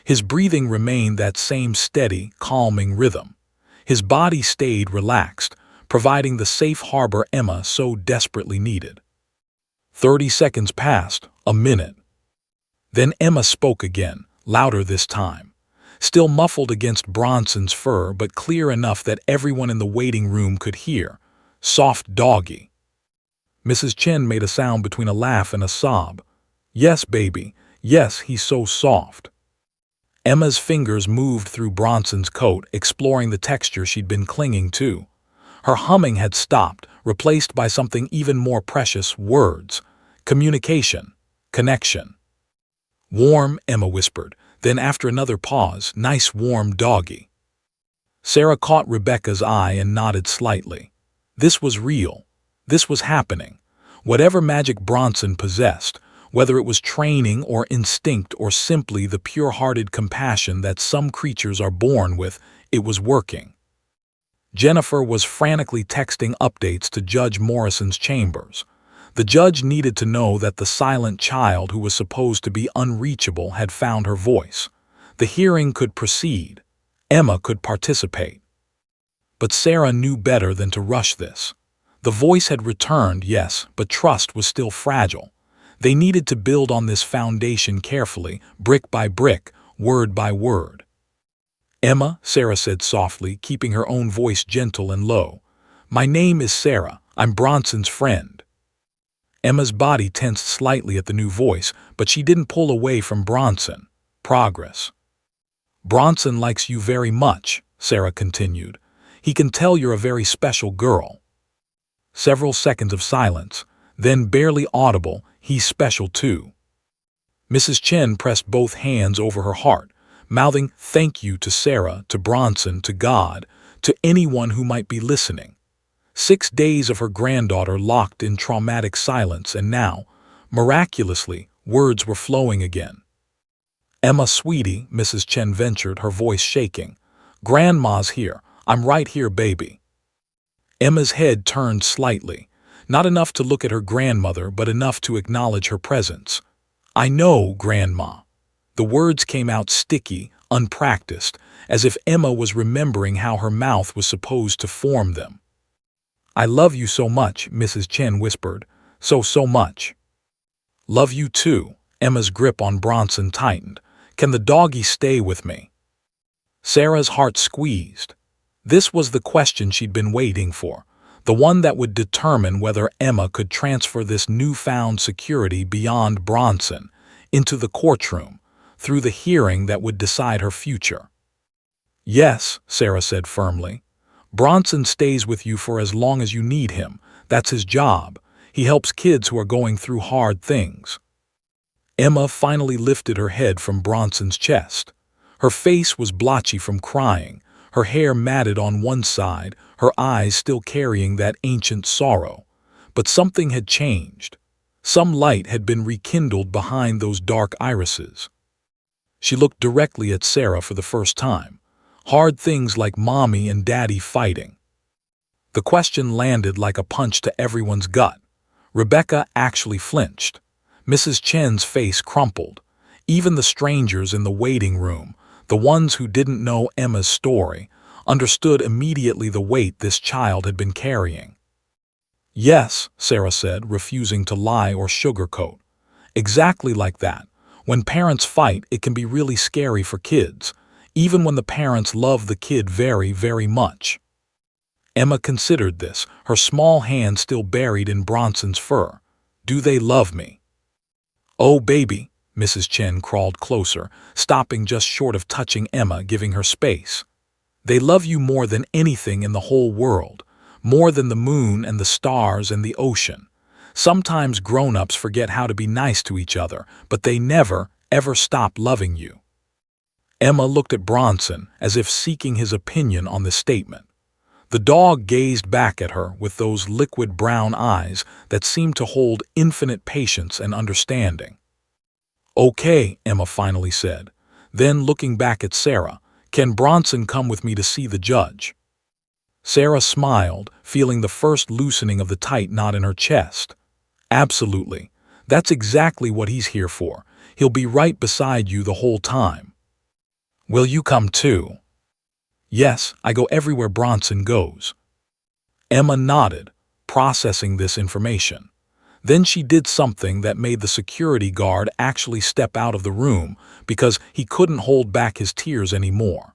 His breathing remained that same steady, calming rhythm. His body stayed relaxed, providing the safe harbor Emma so desperately needed. 30 seconds passed, a minute. Then Emma spoke again, louder this time. Still muffled against Bronson's fur, but clear enough that everyone in the waiting room could hear. "Soft doggy." Mrs. Chen made a sound between a laugh and a sob. "Yes, baby. Yes, he's so soft." Emma's fingers moved through Bronson's coat, exploring the texture she'd been clinging to. Her humming had stopped, replaced by something even more precious: words. Communication. Connection. "Warm," Emma whispered, Then after another pause, "Nice warm doggy." Sarah caught Rebecca's eye and nodded slightly. This was real. This was happening. Whatever magic Bronson possessed, whether it was training or instinct or simply the pure-hearted compassion that some creatures are born with, it was working. Jennifer was frantically texting updates to Judge Morrison's chambers. The judge needed to know that the silent child who was supposed to be unreachable had found her voice. The hearing could proceed. Emma could participate. But Sarah knew better than to rush this. The voice had returned, yes, but trust was still fragile. They needed to build on this foundation carefully, brick by brick, word by word. "Emma," Sarah said softly, keeping her own voice gentle and low. "My name is Sarah. I'm Bronson's friend." Emma's body tensed slightly at the new voice, but she didn't pull away from Bronson. Progress. "Bronson likes you very much," Sarah continued. "He can tell you're a very special girl." Several seconds of silence, then barely audible, "He's special too." Mrs. Chen pressed both hands over her heart, mouthing thank you to Sarah, to Bronson, to God, to anyone who might be listening. 6 days of her granddaughter locked in traumatic silence, and now, miraculously, words were flowing again. "Emma, sweetie," Mrs. Chen ventured, her voice shaking. "Grandma's here. I'm right here, baby." Emma's head turned slightly, not enough to look at her grandmother, but enough to acknowledge her presence. "I know, Grandma." The words came out sticky, unpracticed, as if Emma was remembering how her mouth was supposed to form them. "I love you so much," Mrs. Chen whispered. So much." "Love you too." Emma's grip on Bronson tightened. "Can the doggy stay with me?" Sarah's heart squeezed. This was the question she'd been waiting for, the one that would determine whether Emma could transfer this newfound security beyond Bronson, into the courtroom, through the hearing that would decide her future. "Yes," Sarah said firmly. "Bronson stays with you for as long as you need him. That's his job. He helps kids who are going through hard things." Emma finally lifted her head from Bronson's chest. Her face was blotchy from crying, her hair matted on one side, her eyes still carrying that ancient sorrow. But something had changed. Some light had been rekindled behind those dark irises. She looked directly at Sarah for the first time. Hard things like mommy and daddy fighting. The question landed like a punch to everyone's gut. Rebecca actually flinched. Mrs. Chen's face crumpled. Even the strangers in the waiting room, the ones who didn't know Emma's story, understood immediately the weight this child had been carrying. "Yes," Sarah said, refusing to lie or sugarcoat. "Exactly like that. When parents fight, it can be really scary for kids, even when the parents love the kid very, very much." Emma considered this, her small hand still buried in Bronson's fur. "Do they love me?" "Oh, baby." Mrs. Chen crawled closer, stopping just short of touching Emma, giving her space. "They love you more than anything in the whole world, more than the moon and the stars and the ocean. Sometimes grown-ups forget how to be nice to each other, but they never, ever stop loving you." Emma looked at Bronson as if seeking his opinion on the statement. The dog gazed back at her with those liquid brown eyes that seemed to hold infinite patience and understanding. "Okay," Emma finally said. Then, looking back at Sarah, "Can Bronson come with me to see the judge?" Sarah smiled, feeling the first loosening of the tight knot in her chest. "Absolutely. That's exactly what he's here for. He'll be right beside you the whole time." "Will you come too?" "Yes, I go everywhere Bronson goes." Emma nodded, processing this information. Then she did something that made the security guard actually step out of the room because he couldn't hold back his tears anymore.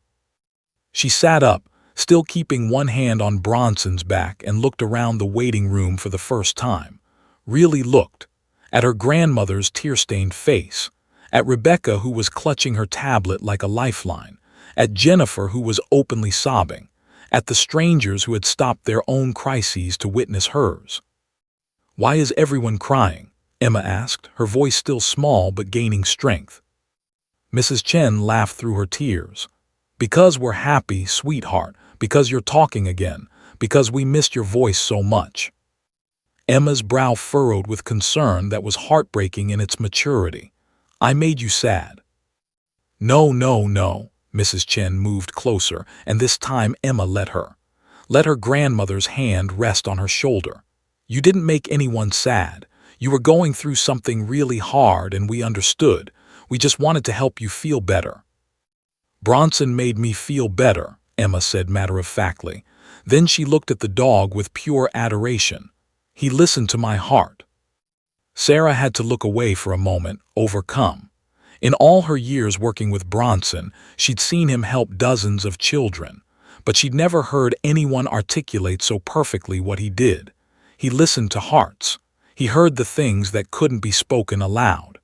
She sat up, still keeping one hand on Bronson's back, and looked around the waiting room for the first time. Really looked. At her grandmother's tear-stained face. At Rebecca, who was clutching her tablet like a lifeline. At Jennifer, who was openly sobbing. At the strangers who had stopped their own crises to witness hers. "Why is everyone crying?" Emma asked, her voice still small but gaining strength. Mrs. Chen laughed through her tears. Because we're happy, sweetheart, because you're talking again, because we missed your voice so much. Emma's brow furrowed with concern that was heartbreaking in its maturity. I made you sad. No, no, no. Mrs. Chen moved closer, and this time Emma let her. Let her grandmother's hand rest on her shoulder. You didn't make anyone sad. You were going through something really hard and we understood. We just wanted to help you feel better. Bronson made me feel better, Emma said matter-of-factly. Then she looked at the dog with pure adoration. He listened to my heart. Sarah had to look away for a moment, overcome. In all her years working with Bronson, she'd seen him help dozens of children, but she'd never heard anyone articulate so perfectly what he did. He listened to hearts. He heard the things that couldn't be spoken aloud.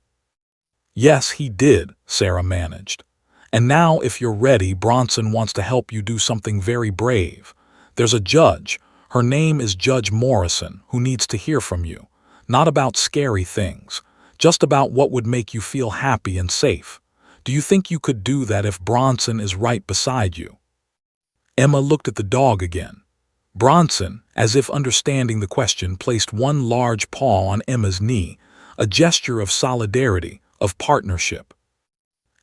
Yes, he did, Sarah managed. And now, if you're ready, Bronson wants to help you do something very brave. There's a judge. Her name is Judge Morrison, who needs to hear from you. Not about scary things, just about what would make you feel happy and safe. Do you think you could do that if Bronson is right beside you? Emma looked at the dog again. Bronson, as if understanding the question, placed one large paw on Emma's knee, a gesture of solidarity, of partnership.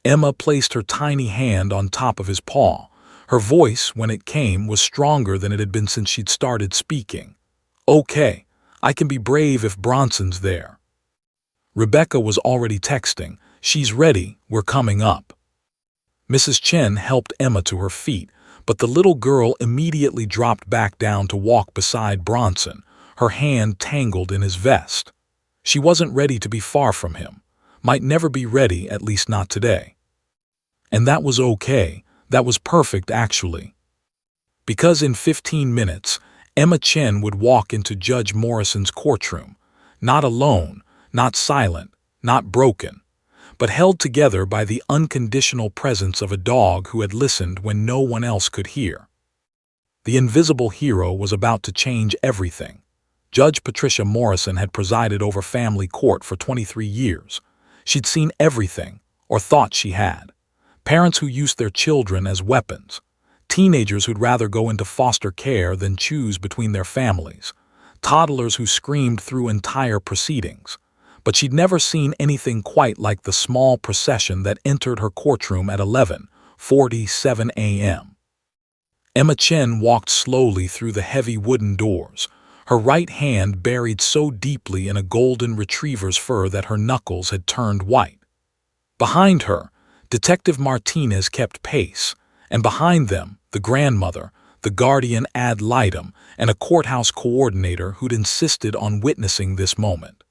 Emma placed her tiny hand on top of his paw. Her voice, when it came, was stronger than it had been since she'd started speaking. Okay, I can be brave if Bronson's there. Rebecca was already texting. She's ready, we're coming up. Mrs. Chen helped Emma to her feet, but the little girl immediately dropped back down to walk beside Bronson, her hand tangled in his vest. She wasn't ready to be far from him. Might never be ready, at least not today. And that was okay. That was perfect, actually. Because in 15 minutes, Emma Chen would walk into Judge Morrison's courtroom, not alone, not silent, not broken, but held together by the unconditional presence of a dog who had listened when no one else could hear. The invisible hero was about to change everything. Judge Patricia Morrison had presided over family court for 23 years. She'd seen everything, or thought she had. Parents who used their children as weapons. Teenagers who'd rather go into foster care than choose between their families. Toddlers who screamed through entire proceedings. But she'd never seen anything quite like the small procession that entered her courtroom at 11:47 a.m. Emma Chen walked slowly through the heavy wooden doors, her right hand buried so deeply in a golden retriever's fur that her knuckles had turned white. Behind her, Detective Martinez kept pace, and behind them, the grandmother, the guardian ad litem, and a courthouse coordinator who'd insisted on witnessing this moment.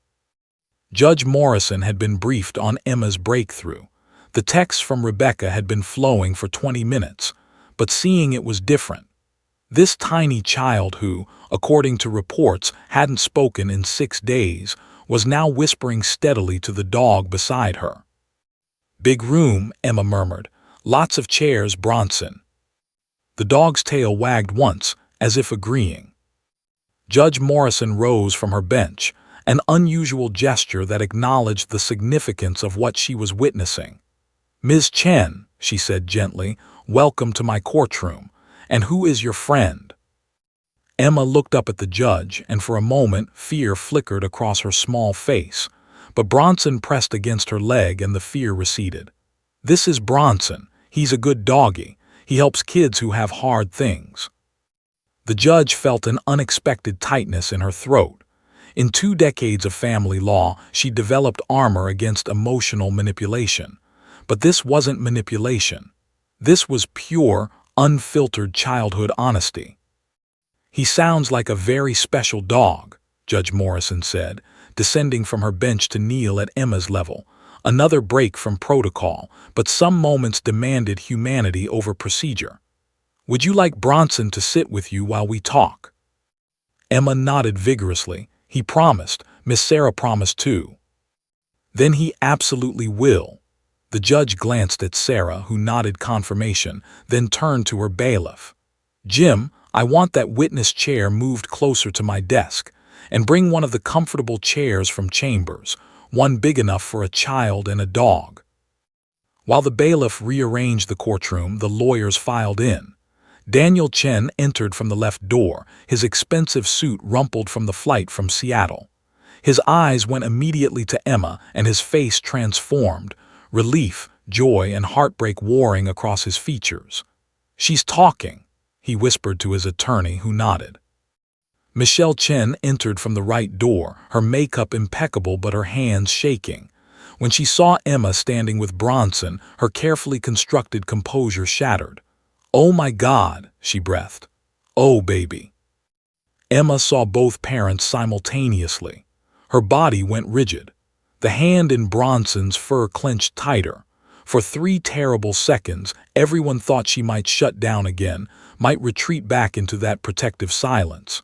Judge Morrison had been briefed on Emma's breakthrough. The text from Rebecca had been flowing for 20 minutes, but seeing it was different. This tiny child who, according to reports, hadn't spoken in 6 days, was now whispering steadily to the dog beside her. Big room, Emma murmured. Lots of chairs, Bronson. The dog's tail wagged once, as if agreeing. Judge Morrison rose from her bench, an unusual gesture that acknowledged the significance of what she was witnessing. Ms. Chen, she said gently, welcome to my courtroom. And who is your friend? Emma looked up at the judge, and for a moment fear flickered across her small face. But Bronson pressed against her leg and the fear receded. This is Bronson. He's a good doggy. He helps kids who have hard things. The judge felt an unexpected tightness in her throat. In 2 decades of family law, she developed armor against emotional manipulation. But this wasn't manipulation. This was pure, unfiltered childhood honesty. He sounds like a very special dog, Judge Morrison said, descending from her bench to kneel at Emma's level. Another break from protocol, but some moments demanded humanity over procedure. Would you like Bronson to sit with you while we talk? Emma nodded vigorously. He promised. Miss Sarah promised too. Then he absolutely will. The judge glanced at Sarah, who nodded confirmation, then turned to her bailiff. Jim, I want that witness chair moved closer to my desk, and bring one of the comfortable chairs from Chambers, one big enough for a child and a dog. While the bailiff rearranged the courtroom, the lawyers filed in. Daniel Chen entered from the left door, his expensive suit rumpled from the flight from Seattle. His eyes went immediately to Emma, and his face transformed, relief, joy, and heartbreak warring across his features. "She's talking," he whispered to his attorney, who nodded. Michelle Chen entered from the right door, her makeup impeccable but her hands shaking. When she saw Emma standing with Bronson, her carefully constructed composure shattered. "Oh my God," she breathed. "Oh, baby." Emma saw both parents simultaneously. Her body went rigid. The hand in Bronson's fur clenched tighter. For 3 terrible seconds, everyone thought she might shut down again, might retreat back into that protective silence.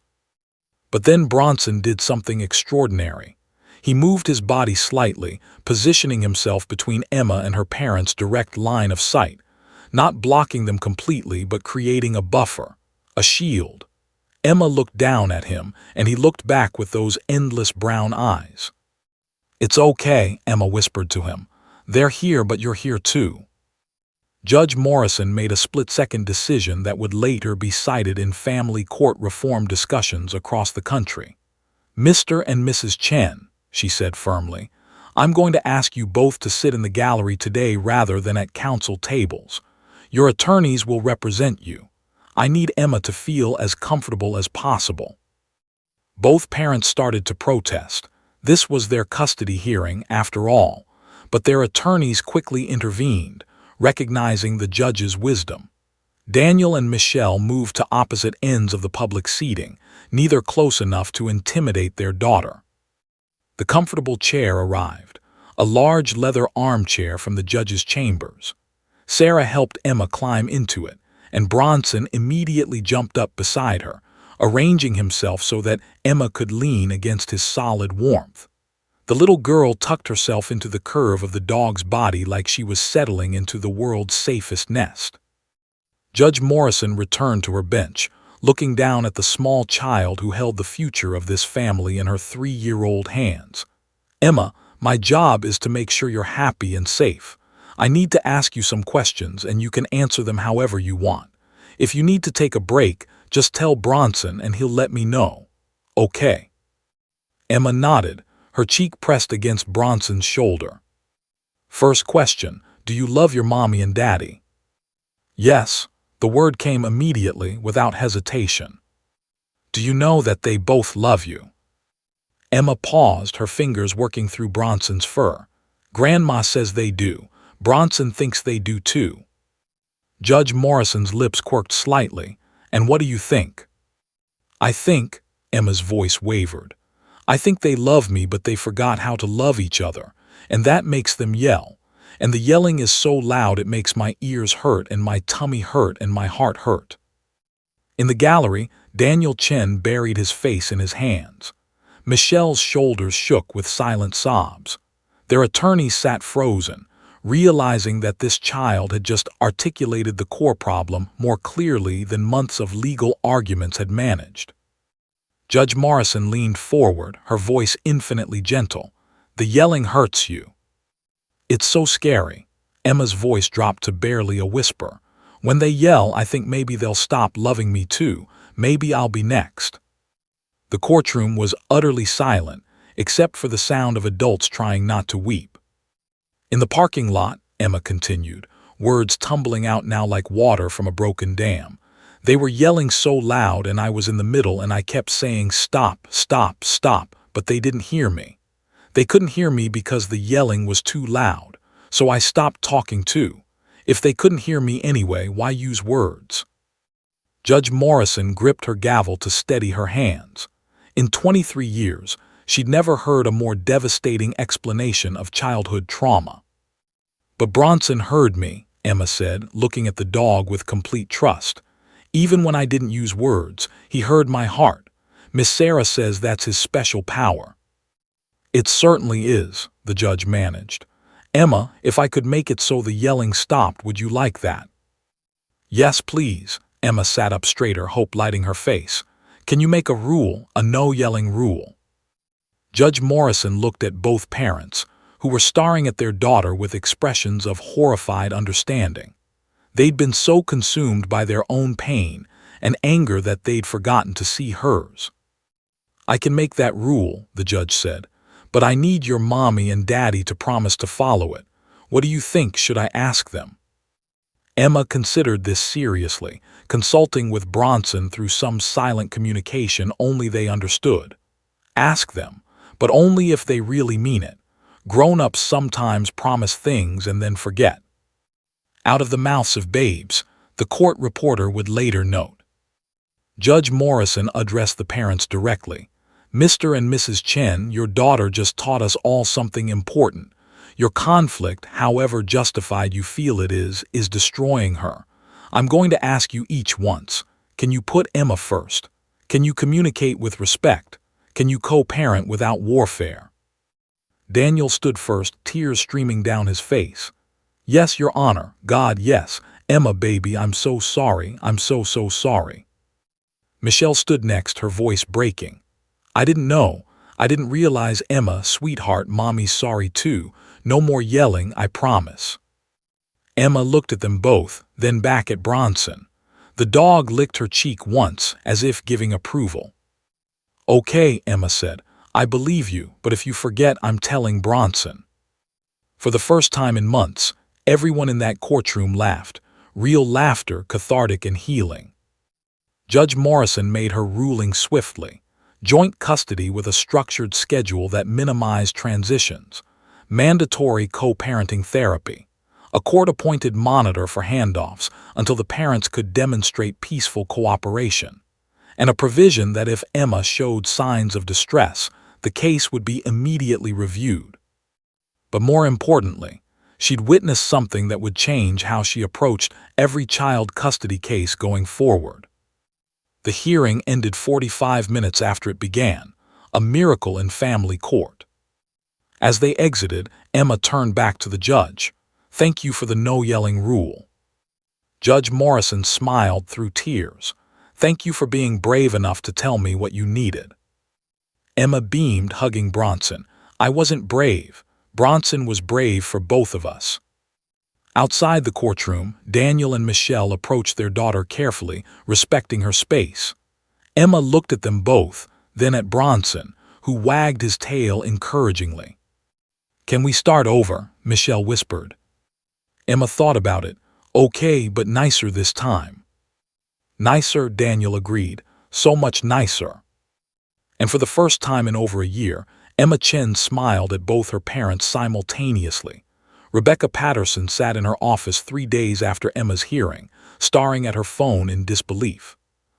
But then Bronson did something extraordinary. He moved his body slightly, positioning himself between Emma and her parents' direct line of sight, not blocking them completely but creating a buffer, a shield. Emma looked down at him, and he looked back with those endless brown eyes. "It's okay," Emma whispered to him. "They're here, but you're here too." Judge Morrison made a split-second decision that would later be cited in family court reform discussions across the country. "Mr. and Mrs. Chen," she said firmly, "I'm going to ask you both to sit in the gallery today rather than at counsel tables. Your attorneys will represent you. I need Emma to feel as comfortable as possible." Both parents started to protest. This was their custody hearing, after all, but their attorneys quickly intervened, recognizing the judge's wisdom. Daniel and Michelle moved to opposite ends of the public seating, neither close enough to intimidate their daughter. The comfortable chair arrived, a large leather armchair from the judge's chambers. Sarah helped Emma climb into it, and Bronson immediately jumped up beside her, arranging himself so that Emma could lean against his solid warmth. The little girl tucked herself into the curve of the dog's body like she was settling into the world's safest nest. Judge Morrison returned to her bench, looking down at the small child who held the future of this family in her 3-year-old hands. "Emma, my job is to make sure you're happy and safe. I need to ask you some questions, and you can answer them however you want. If you need to take a break, just tell Bronson and he'll let me know. Okay?" Emma nodded, her cheek pressed against Bronson's shoulder. "First question, do you love your mommy and daddy?" "Yes," the word came immediately, without hesitation. "Do you know that they both love you?" Emma paused, her fingers working through Bronson's fur. "Grandma says they do. Bronson thinks they do too." Judge Morrison's lips quirked slightly. "And what do you think?" "I think," Emma's voice wavered, "I think they love me, but they forgot how to love each other, and that makes them yell. And the yelling is so loud it makes my ears hurt and my tummy hurt and my heart hurt." In the gallery, Daniel Chen buried his face in his hands. Michelle's shoulders shook with silent sobs. Their attorneys sat frozen, realizing that this child had just articulated the core problem more clearly than months of legal arguments had managed. Judge Morrison leaned forward, her voice infinitely gentle. "The yelling hurts you." "It's so scary." Emma's voice dropped to barely a whisper. "When they yell, I think maybe they'll stop loving me too. Maybe I'll be next." The courtroom was utterly silent, except for the sound of adults trying not to weep. "In the parking lot," Emma continued, words tumbling out now like water from a broken dam. "They were yelling so loud and I was in the middle and I kept saying stop, stop, stop, but they didn't hear me. They couldn't hear me because the yelling was too loud, so I stopped talking too. If they couldn't hear me anyway, why use words?" Judge Morrison gripped her gavel to steady her hands. In 23 years, she'd never heard a more devastating explanation of childhood trauma. "But Bronson heard me," Emma said, looking at the dog with complete trust. "Even when I didn't use words, he heard my heart. Miss Sarah says that's his special power." "It certainly is," the judge managed. "Emma, if I could make it so the yelling stopped, would you like that?" "Yes, please." Emma sat up straighter, hope lighting her face. "Can you make a rule, a no-yelling rule?" Judge Morrison looked at both parents, who were staring at their daughter with expressions of horrified understanding. They'd been so consumed by their own pain and anger that they'd forgotten to see hers. "I can make that rule," the judge said, "but I need your mommy and daddy to promise to follow it. What do you think? Should I ask them?" Emma considered this seriously, consulting with Bronson through some silent communication only they understood. Ask them, but only if they really mean it. Grown-ups sometimes promise things and then forget. Out of the mouths of babes, the court reporter would later note. Judge Morrison addressed the parents directly. "Mr. and Mrs. Chen, your daughter just taught us all something important. Your conflict, however justified you feel it is destroying her. I'm going to ask you each once. Can you put Emma first? Can you communicate with respect? Can you co-parent without warfare?" Daniel stood first, tears streaming down his face. "Yes, Your Honor, God, yes. Emma, baby, I'm so sorry. I'm so sorry." Michelle stood next, her voice breaking. "I didn't know. I didn't realize. Emma, sweetheart, Mommy's sorry too. No more yelling, I promise." Emma looked at them both, then back at Bronson. The dog licked her cheek once, as if giving approval. "Okay," Emma said. "I believe you, but if you forget, I'm telling Bronson." For the first time in months, everyone in that courtroom laughed. Real laughter, cathartic and healing. Judge Morrison made her ruling swiftly. Joint custody with a structured schedule that minimized transitions. Mandatory co-parenting therapy. A court-appointed monitor for handoffs until the parents could demonstrate peaceful cooperation. And a provision that if Emma showed signs of distress, the case would be immediately reviewed. But more importantly, she'd witnessed something that would change how she approached every child custody case going forward. The hearing ended 45 minutes after it began, a miracle in family court. As they exited, Emma turned back to the judge. "Thank you for the no-yelling rule." Judge Morrison smiled through tears. "Thank you for being brave enough to tell me what you needed." Emma beamed, hugging Bronson. "I wasn't brave. Bronson was brave for both of us." Outside the courtroom, Daniel and Michelle approached their daughter carefully, respecting her space. Emma looked at them both, then at Bronson, who wagged his tail encouragingly. "Can we start over?" Michelle whispered. Emma thought about it. "Okay, but nicer this time." "Nicer," Daniel agreed. "So much nicer." And for the first time in over a year, Emma Chen smiled at both her parents simultaneously. Rebecca Patterson sat in her office 3 days after Emma's hearing, staring at her phone in disbelief.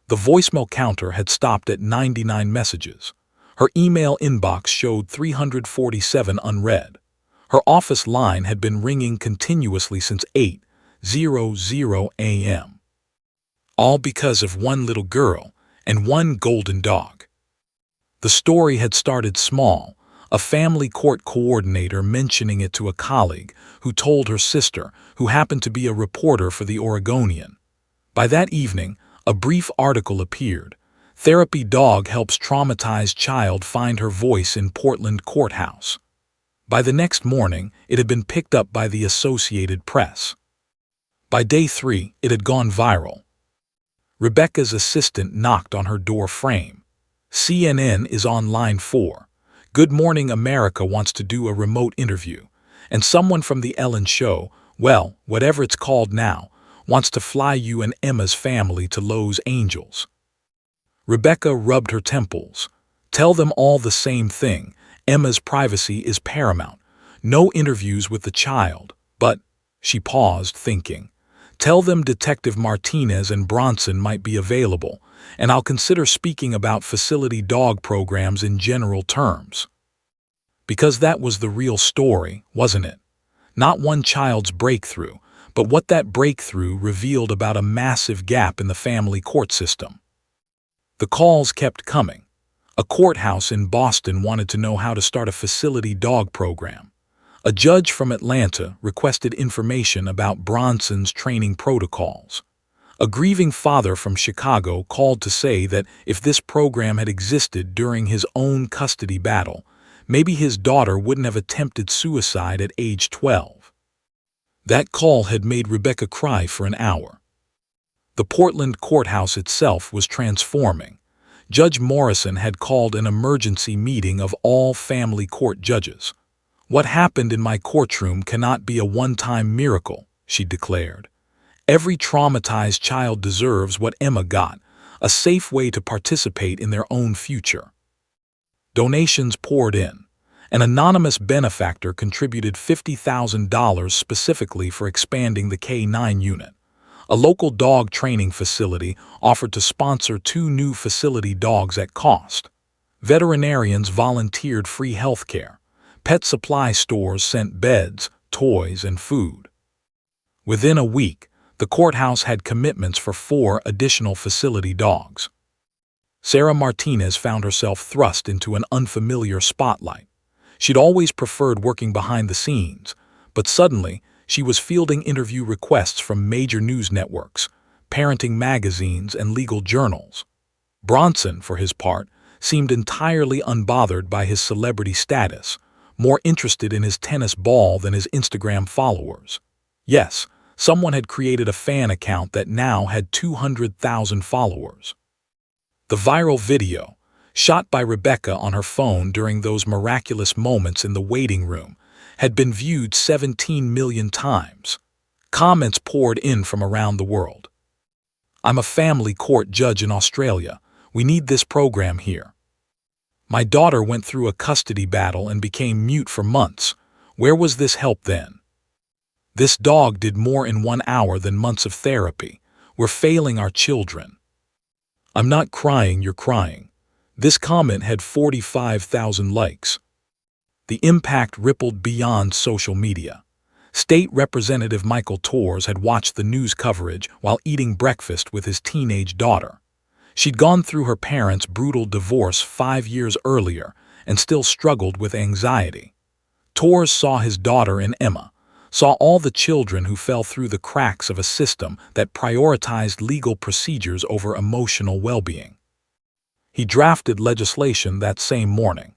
The voicemail counter had stopped at 99 messages. Her email inbox showed 347 unread. Her office line had been ringing continuously since 8:00 a.m. All because of one little girl and one golden dog. The story had started small, a family court coordinator mentioning it to a colleague who told her sister, who happened to be a reporter for the Oregonian. By that evening, a brief article appeared. Therapy dog helps traumatized child find her voice in Portland courthouse. By the next morning, it had been picked up by the Associated Press. By day 3, it had gone viral. Rebecca's assistant knocked on her door frame. "CNN is on line 4. Good Morning America wants to do a remote interview. And someone from the Ellen Show, well, whatever it's called now, wants to fly you and Emma's family to Los Angeles." Rebecca rubbed her temples. "Tell them all the same thing. Emma's privacy is paramount. No interviews with the child. But," she paused, thinking, "tell them Detective Martinez and Bronson might be available, and I'll consider speaking about facility dog programs in general terms." Because that was the real story, wasn't it? Not one child's breakthrough, but what that breakthrough revealed about a massive gap in the family court system. The calls kept coming. A courthouse in Boston wanted to know how to start a facility dog program. A judge from Atlanta requested information about Bronson's training protocols. A grieving father from Chicago called to say that if this program had existed during his own custody battle, maybe his daughter wouldn't have attempted suicide at age 12. That call had made Rebecca cry for an hour. The Portland courthouse itself was transforming. Judge Morrison had called an emergency meeting of all family court judges. "What happened in my courtroom cannot be a one-time miracle," she declared. "Every traumatized child deserves what Emma got, a safe way to participate in their own future." Donations poured in. An anonymous benefactor contributed $50,000 specifically for expanding the K-9 unit. A local dog training facility offered to sponsor 2 new facility dogs at cost. Veterinarians volunteered free health care. Pet supply stores sent beds, toys, and food. Within a week, the courthouse had commitments for 4 additional facility dogs. Sarah Martinez found herself thrust into an unfamiliar spotlight. She'd always preferred working behind the scenes, but suddenly she was fielding interview requests from major news networks, parenting magazines, and legal journals. Bronson, for his part, seemed entirely unbothered by his celebrity status, more interested in his tennis ball than his Instagram followers. Yes, someone had created a fan account that now had 200,000 followers. The viral video, shot by Rebecca on her phone during those miraculous moments in the waiting room, had been viewed 17 million times. Comments poured in from around the world. "I'm a family court judge in Australia. We need this program here." "My daughter went through a custody battle and became mute for months. Where was this help then?" "This dog did more in 1 hour than months of therapy. We're failing our children." "I'm not crying, you're crying." This comment had 45,000 likes. The impact rippled beyond social media. State Representative Michael Torres had watched the news coverage while eating breakfast with his teenage daughter. She'd gone through her parents' brutal divorce 5 years earlier and still struggled with anxiety. Torres saw his daughter in Emma, saw all the children who fell through the cracks of a system that prioritized legal procedures over emotional well-being. He drafted legislation that same morning.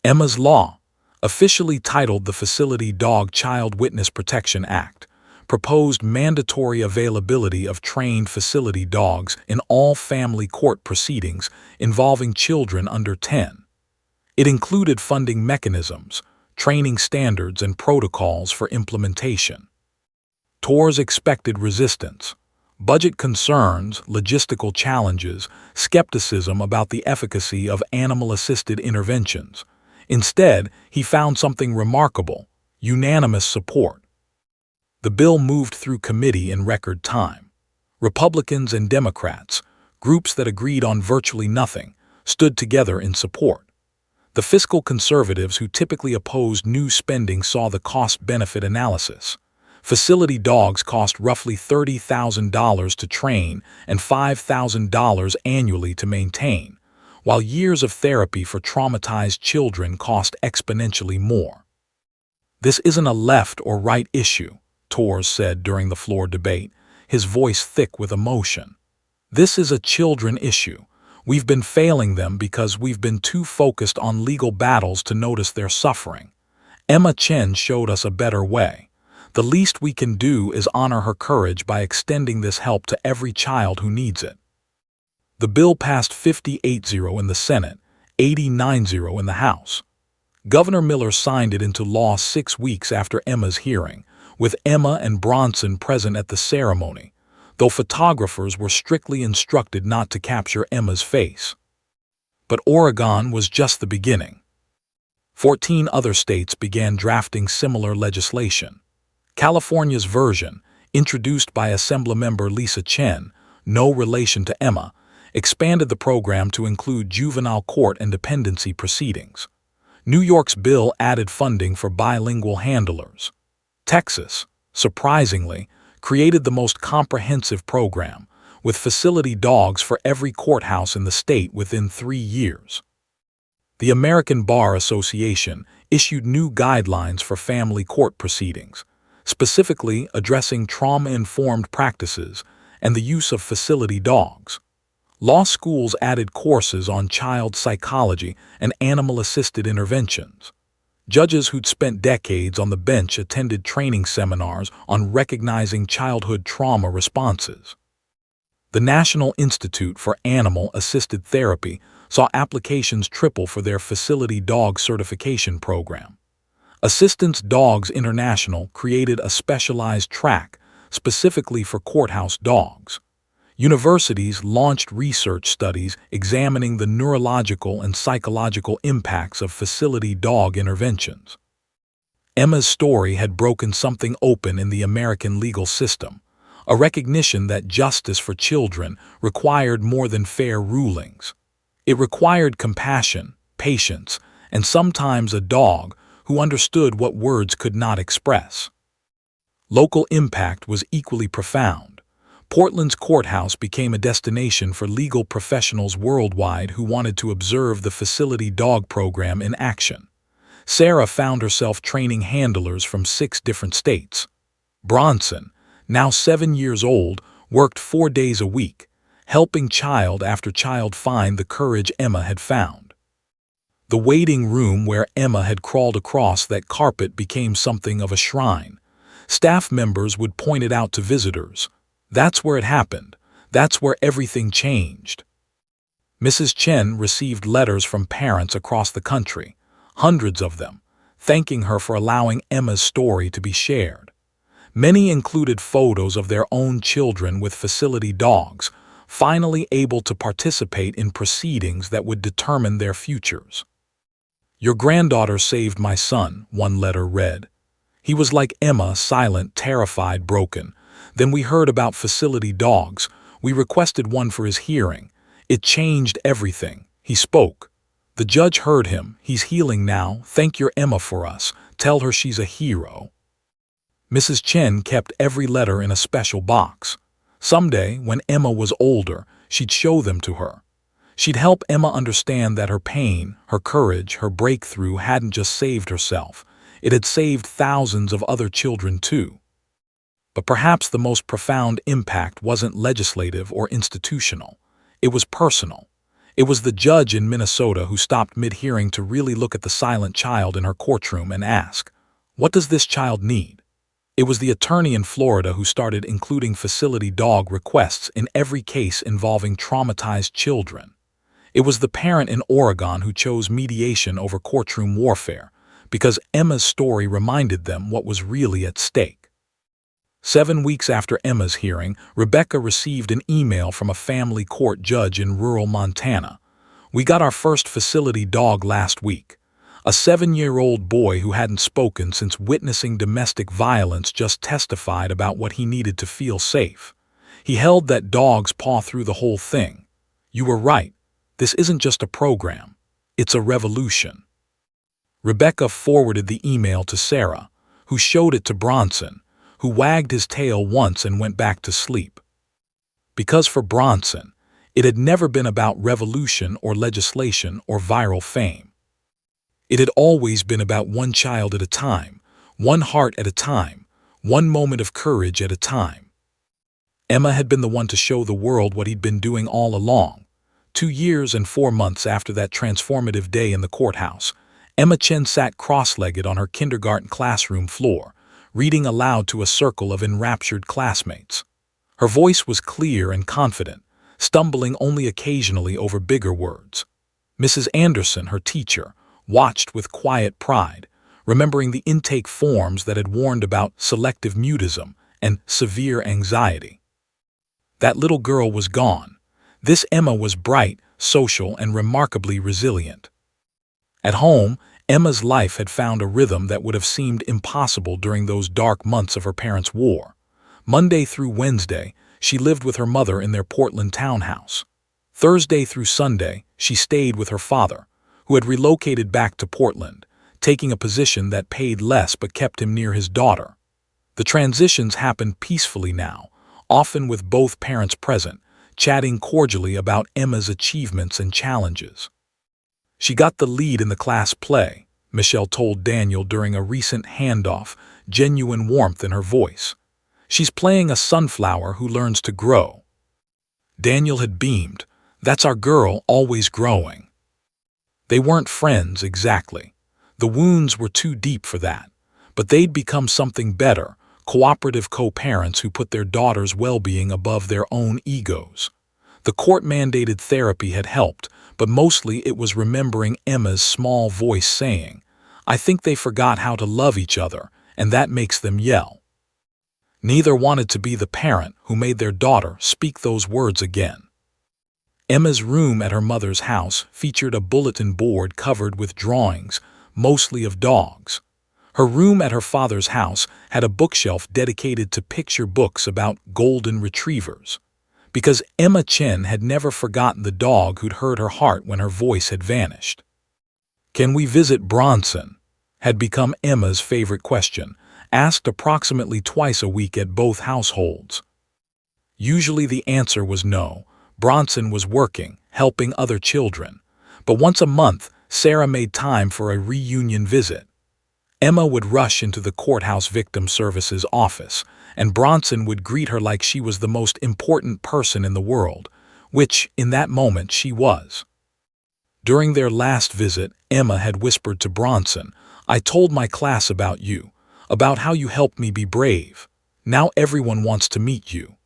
Emma's Law, officially titled the Facility Dog Child Witness Protection Act, proposed mandatory availability of trained facility dogs in all family court proceedings involving children under 10. It included funding mechanisms, training standards, and protocols for implementation. Torres expected resistance. Budget concerns, logistical challenges, skepticism about the efficacy of animal-assisted interventions. Instead, he found something remarkable: unanimous support. The bill moved through committee in record time. Republicans and Democrats, groups that agreed on virtually nothing, stood together in support. The fiscal conservatives who typically opposed new spending saw the cost-benefit analysis. Facility dogs cost roughly $30,000 to train and $5,000 annually to maintain, while years of therapy for traumatized children cost exponentially more. "This isn't a left or right issue," Torres said during the floor debate, his voice thick with emotion. "This is a children issue. We've been failing them because we've been too focused on legal battles to notice their suffering. Emma Chen showed us a better way. The least we can do is honor her courage by extending this help to every child who needs it." The bill passed 58-0 in the Senate, 89-0 in the House. Governor Miller signed it into law 6 weeks after Emma's hearing, with Emma and Bronson present at the ceremony, though photographers were strictly instructed not to capture Emma's face. But Oregon was just the beginning. 14 other states began drafting similar legislation. California's version, introduced by Assemblymember Lisa Chen, no relation to Emma, expanded the program to include juvenile court and dependency proceedings. New York's bill added funding for bilingual handlers. Texas, surprisingly, created the most comprehensive program, with facility dogs for every courthouse in the state within 3 years. The American Bar Association issued new guidelines for family court proceedings, specifically addressing trauma-informed practices and the use of facility dogs. Law schools added courses on child psychology and animal-assisted interventions. Judges who'd spent decades on the bench attended training seminars on recognizing childhood trauma responses. The National Institute for Animal-Assisted Therapy saw applications triple for their facility dog certification program. Assistance Dogs International created a specialized track specifically for courthouse dogs. Universities launched research studies examining the neurological and psychological impacts of facility dog interventions. Emma's story had broken something open in the American legal system, a recognition that justice for children required more than fair rulings. It required compassion, patience, and sometimes a dog who understood what words could not express. Local impact was equally profound. Portland's courthouse became a destination for legal professionals worldwide who wanted to observe the facility dog program in action. Sarah found herself training handlers from 6 different states. Bronson, now 7 years old, worked 4 days a week, helping child after child find the courage Emma had found. The waiting room where Emma had crawled across that carpet became something of a shrine. Staff members would point it out to visitors. That's where it happened. That's where everything changed. Mrs. Chen received letters from parents across the country, hundreds of them, thanking her for allowing Emma's story to be shared. Many included photos of their own children with facility dogs, finally able to participate in proceedings that would determine their futures. "Your granddaughter saved my son," one letter read. "He was like Emma, silent, terrified, broken. Then we heard about facility dogs. We requested one for his hearing. It changed everything. He spoke. The judge heard him. He's healing now. Thank your Emma for us. Tell her she's a hero." Mrs. Chen kept every letter in a special box. Someday, when Emma was older, she'd show them to her. She'd help Emma understand that her pain, her courage, her breakthrough hadn't just saved herself. It had saved thousands of other children too. But perhaps the most profound impact wasn't legislative or institutional. It was personal. It was the judge in Minnesota who stopped mid-hearing to really look at the silent child in her courtroom and ask, "What does this child need?" It was the attorney in Florida who started including facility dog requests in every case involving traumatized children. It was the parent in Oregon who chose mediation over courtroom warfare, because Emma's story reminded them what was really at stake. 7 weeks after Emma's hearing, Rebecca received an email from a family court judge in rural Montana. "We got our first facility dog last week. A 7-year-old boy who hadn't spoken since witnessing domestic violence just testified about what he needed to feel safe. He held that dog's paw through the whole thing. You were right. This isn't just a program. It's a revolution." Rebecca forwarded the email to Sarah, who showed it to Bronson, who wagged his tail once and went back to sleep. Because for Bronson, it had never been about revolution or legislation or viral fame. It had always been about one child at a time, one heart at a time, one moment of courage at a time. Emma had been the one to show the world what he'd been doing all along. 2 years and 4 months after that transformative day in the courthouse, Emma Chen sat cross-legged on her kindergarten classroom floor, reading aloud to a circle of enraptured classmates. Her voice was clear and confident, stumbling only occasionally over bigger words. Mrs. Anderson, her teacher, watched with quiet pride, remembering the intake forms that had warned about selective mutism and severe anxiety. That little girl was gone. This Emma was bright, social, and remarkably resilient. At home, Emma's life had found a rhythm that would have seemed impossible during those dark months of her parents' war. Monday through Wednesday, she lived with her mother in their Portland townhouse. Thursday through Sunday, she stayed with her father, who had relocated back to Portland, taking a position that paid less but kept him near his daughter. The transitions happened peacefully now, often with both parents present, chatting cordially about Emma's achievements and challenges. "She got the lead in the class play," Michelle told Daniel during a recent handoff, genuine warmth in her voice. "She's playing a sunflower who learns to grow." Daniel had beamed. That's our girl, always growing. They weren't friends exactly. The wounds were too deep for that. But they'd become something better, cooperative co-parents who put their daughter's well-being above their own egos. The court-mandated therapy had helped, but mostly it was remembering Emma's small voice saying, "I think they forgot how to love each other, and that makes them yell." Neither wanted to be the parent who made their daughter speak those words again. Emma's room at her mother's house featured a bulletin board covered with drawings, mostly of dogs. Her room at her father's house had a bookshelf dedicated to picture books about golden retrievers, because Emma Chen had never forgotten the dog who'd hurt her heart when her voice had vanished. "Can we visit Bronson?" had become Emma's favorite question, asked approximately twice a week at both households. Usually the answer was no. Bronson was working, helping other children. But once a month, Sarah made time for a reunion visit. Emma would rush into the courthouse victim services office, and Bronson would greet her like she was the most important person in the world, which, in that moment, she was. During their last visit, Emma had whispered to Bronson, "I told my class about you, about how you helped me be brave. Now everyone wants to meet you."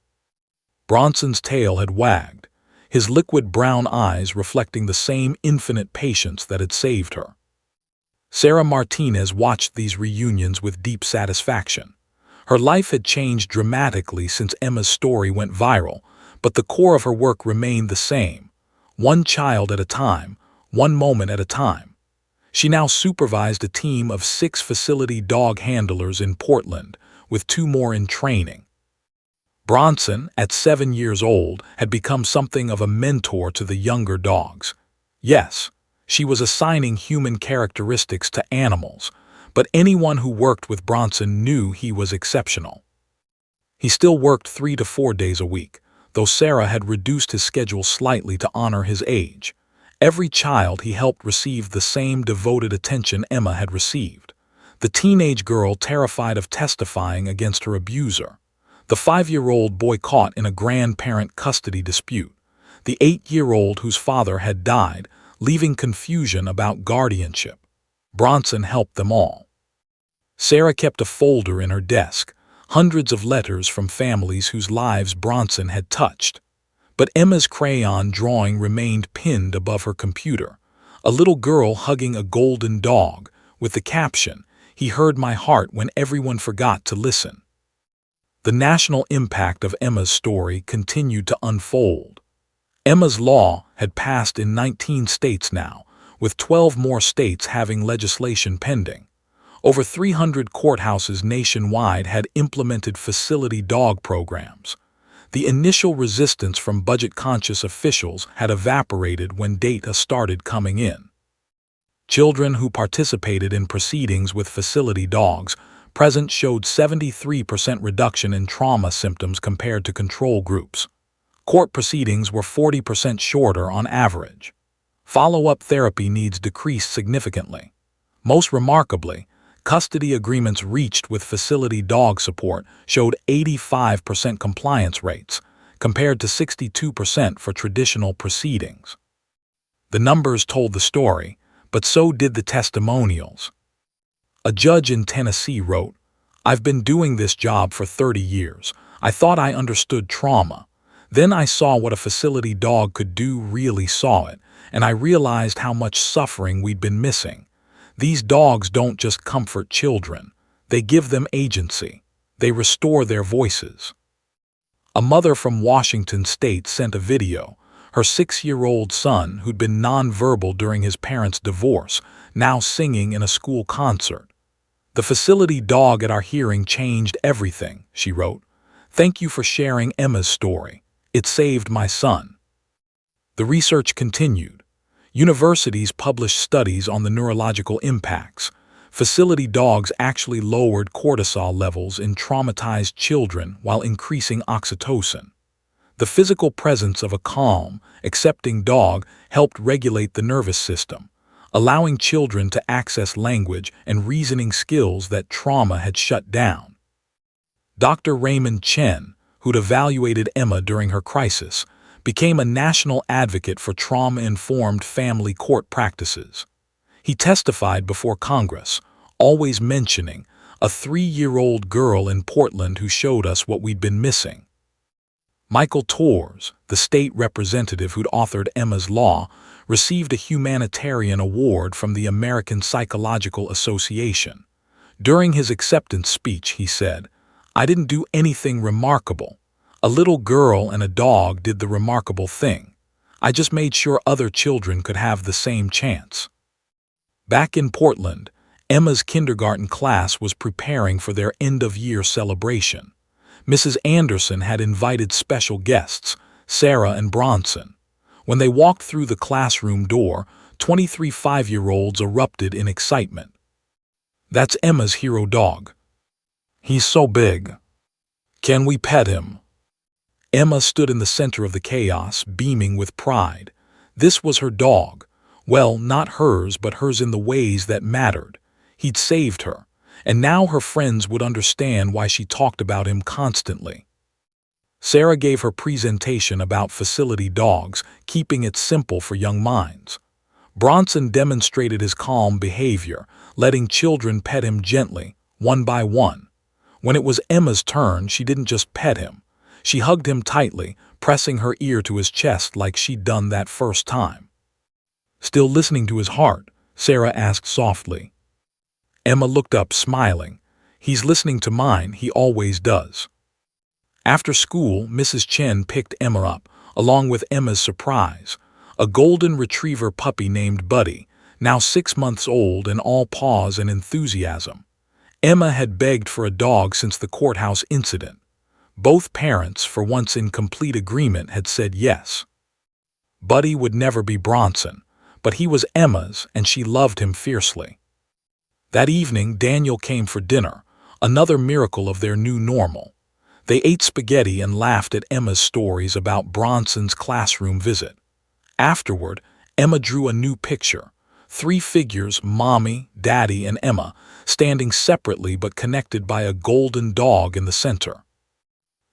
Bronson's tail had wagged, his liquid brown eyes reflecting the same infinite patience that had saved her. Sarah Martinez watched these reunions with deep satisfaction. Her life had changed dramatically since Emma's story went viral, but the core of her work remained the same: one child at a time, one moment at a time. She now supervised a team of 6 facility dog handlers in Portland, with 2 more in training. Bronson, at 7 years old, had become something of a mentor to the younger dogs. Yes, she was assigning human characteristics to animals, but anyone who worked with Bronson knew he was exceptional. He still worked 3 to 4 days a week, though Sarah had reduced his schedule slightly to honor his age. Every child he helped received the same devoted attention Emma had received. The teenage girl terrified of testifying against her abuser. The 5-year-old boy caught in a grandparent custody dispute. The 8-year-old whose father had died, leaving confusion about guardianship. Bronson helped them all. Sarah kept a folder in her desk, hundreds of letters from families whose lives Bronson had touched. But Emma's crayon drawing remained pinned above her computer, a little girl hugging a golden dog, with the caption, "He heard my heart when everyone forgot to listen." The national impact of Emma's story continued to unfold. Emma's law had passed in 19 states now, with 12 more states having legislation pending. Over 300 courthouses nationwide had implemented facility dog programs. The initial resistance from budget-conscious officials had evaporated when data started coming in. Children who participated in proceedings with facility dogs present showed 73% reduction in trauma symptoms compared to control groups. Court proceedings were 40% shorter on average. Follow-up therapy needs decreased significantly. Most remarkably, custody agreements reached with facility dog support showed 85% compliance rates, compared to 62% for traditional proceedings. The numbers told the story, but so did the testimonials. A judge in Tennessee wrote, "I've been doing this job for 30 years. I thought I understood trauma. Then I saw what a facility dog could do, really saw it, and I realized how much suffering we'd been missing. These dogs don't just comfort children. They give them agency. They restore their voices." A mother from Washington State sent a video. Her 6-year-old son, who'd been nonverbal during his parents' divorce, now singing in a school concert. "The facility dog at our hearing changed everything," she wrote. "Thank you for sharing Emma's story. It saved my son." The research continued. Universities published studies on the neurological impacts. Facility dogs actually lowered cortisol levels in traumatized children while increasing oxytocin. The physical presence of a calm, accepting dog helped regulate the nervous system, allowing children to access language and reasoning skills that trauma had shut down. Dr. Raymond Chen, who'd evaluated Emma during her crisis, became a national advocate for trauma-informed family court practices. He testified before Congress, always mentioning a 3-year-old girl in Portland who showed us what we'd been missing. Michael Torres, the state representative who'd authored Emma's Law, received a humanitarian award from the American Psychological Association. During his acceptance speech, he said, "I didn't do anything remarkable. A little girl and a dog did the remarkable thing. I just made sure other children could have the same chance." Back in Portland, Emma's kindergarten class was preparing for their end-of-year celebration. Mrs. Anderson had invited special guests, Sarah and Bronson. When they walked through the classroom door, 23 5-year-olds erupted in excitement. "That's Emma's hero dog. He's so big. Can we pet him?" Emma stood in the center of the chaos, beaming with pride. This was her dog. Well, not hers, but hers in the ways that mattered. He'd saved her, and now her friends would understand why she talked about him constantly. Sarah gave her presentation about facility dogs, keeping it simple for young minds. Bronson demonstrated his calm behavior, letting children pet him gently, one by one. When it was Emma's turn, she didn't just pet him. She hugged him tightly, pressing her ear to his chest like she'd done that first time. "Still listening to his heart?" Sarah asked softly. Emma looked up, smiling. "He's listening to mine, he always does." After school, Mrs. Chen picked Emma up, along with Emma's surprise, a golden retriever puppy named Buddy, now 6 months old and all paws and enthusiasm. Emma had begged for a dog since the courthouse incident. Both parents, for once in complete agreement, had said yes. Buddy would never be Bronson, but he was Emma's, and she loved him fiercely. That evening, Daniel came for dinner, another miracle of their new normal. They ate spaghetti and laughed at Emma's stories about Bronson's classroom visit. Afterward, Emma drew a new picture. 3 figures, Mommy, Daddy, and Emma, standing separately but connected by a golden dog in the center.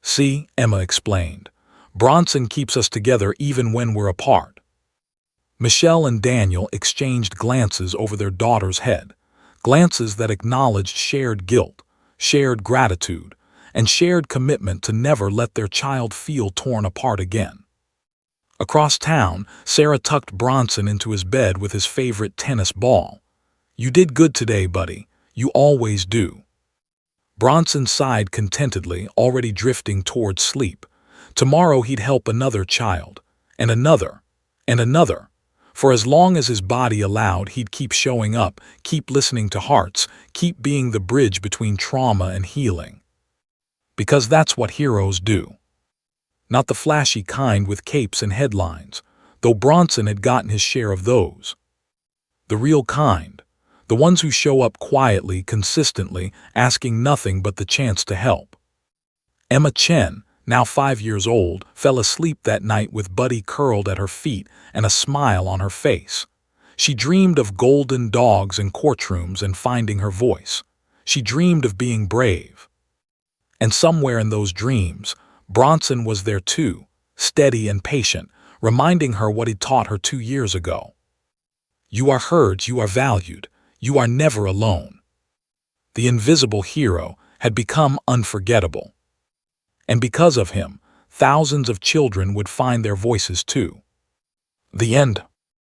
"See," Emma explained, "Bronson keeps us together even when we're apart." Michelle and Daniel exchanged glances over their daughter's head, glances that acknowledged shared guilt, shared gratitude, and shared commitment to never let their child feel torn apart again. Across town, Sarah tucked Bronson into his bed with his favorite tennis ball. "You did good today, buddy. You always do." Bronson sighed contentedly, already drifting towards sleep. Tomorrow he'd help another child, and another, and another. For as long as his body allowed, he'd keep showing up, keep listening to hearts, keep being the bridge between trauma and healing. Because that's what heroes do. Not the flashy kind with capes and headlines, though Bronson had gotten his share of those. The real kind, the ones who show up quietly, consistently, asking nothing but the chance to help. Emma Chen, now 5 years old, fell asleep that night with Buddy curled at her feet and a smile on her face. She dreamed of golden dogs and courtrooms and finding her voice. She dreamed of being brave. And somewhere in those dreams, Bronson was there too, steady and patient, reminding her what he'd taught her 2 years ago. "You are heard, you are valued, you are never alone." The invisible hero had become unforgettable. And because of him, thousands of children would find their voices too. The end.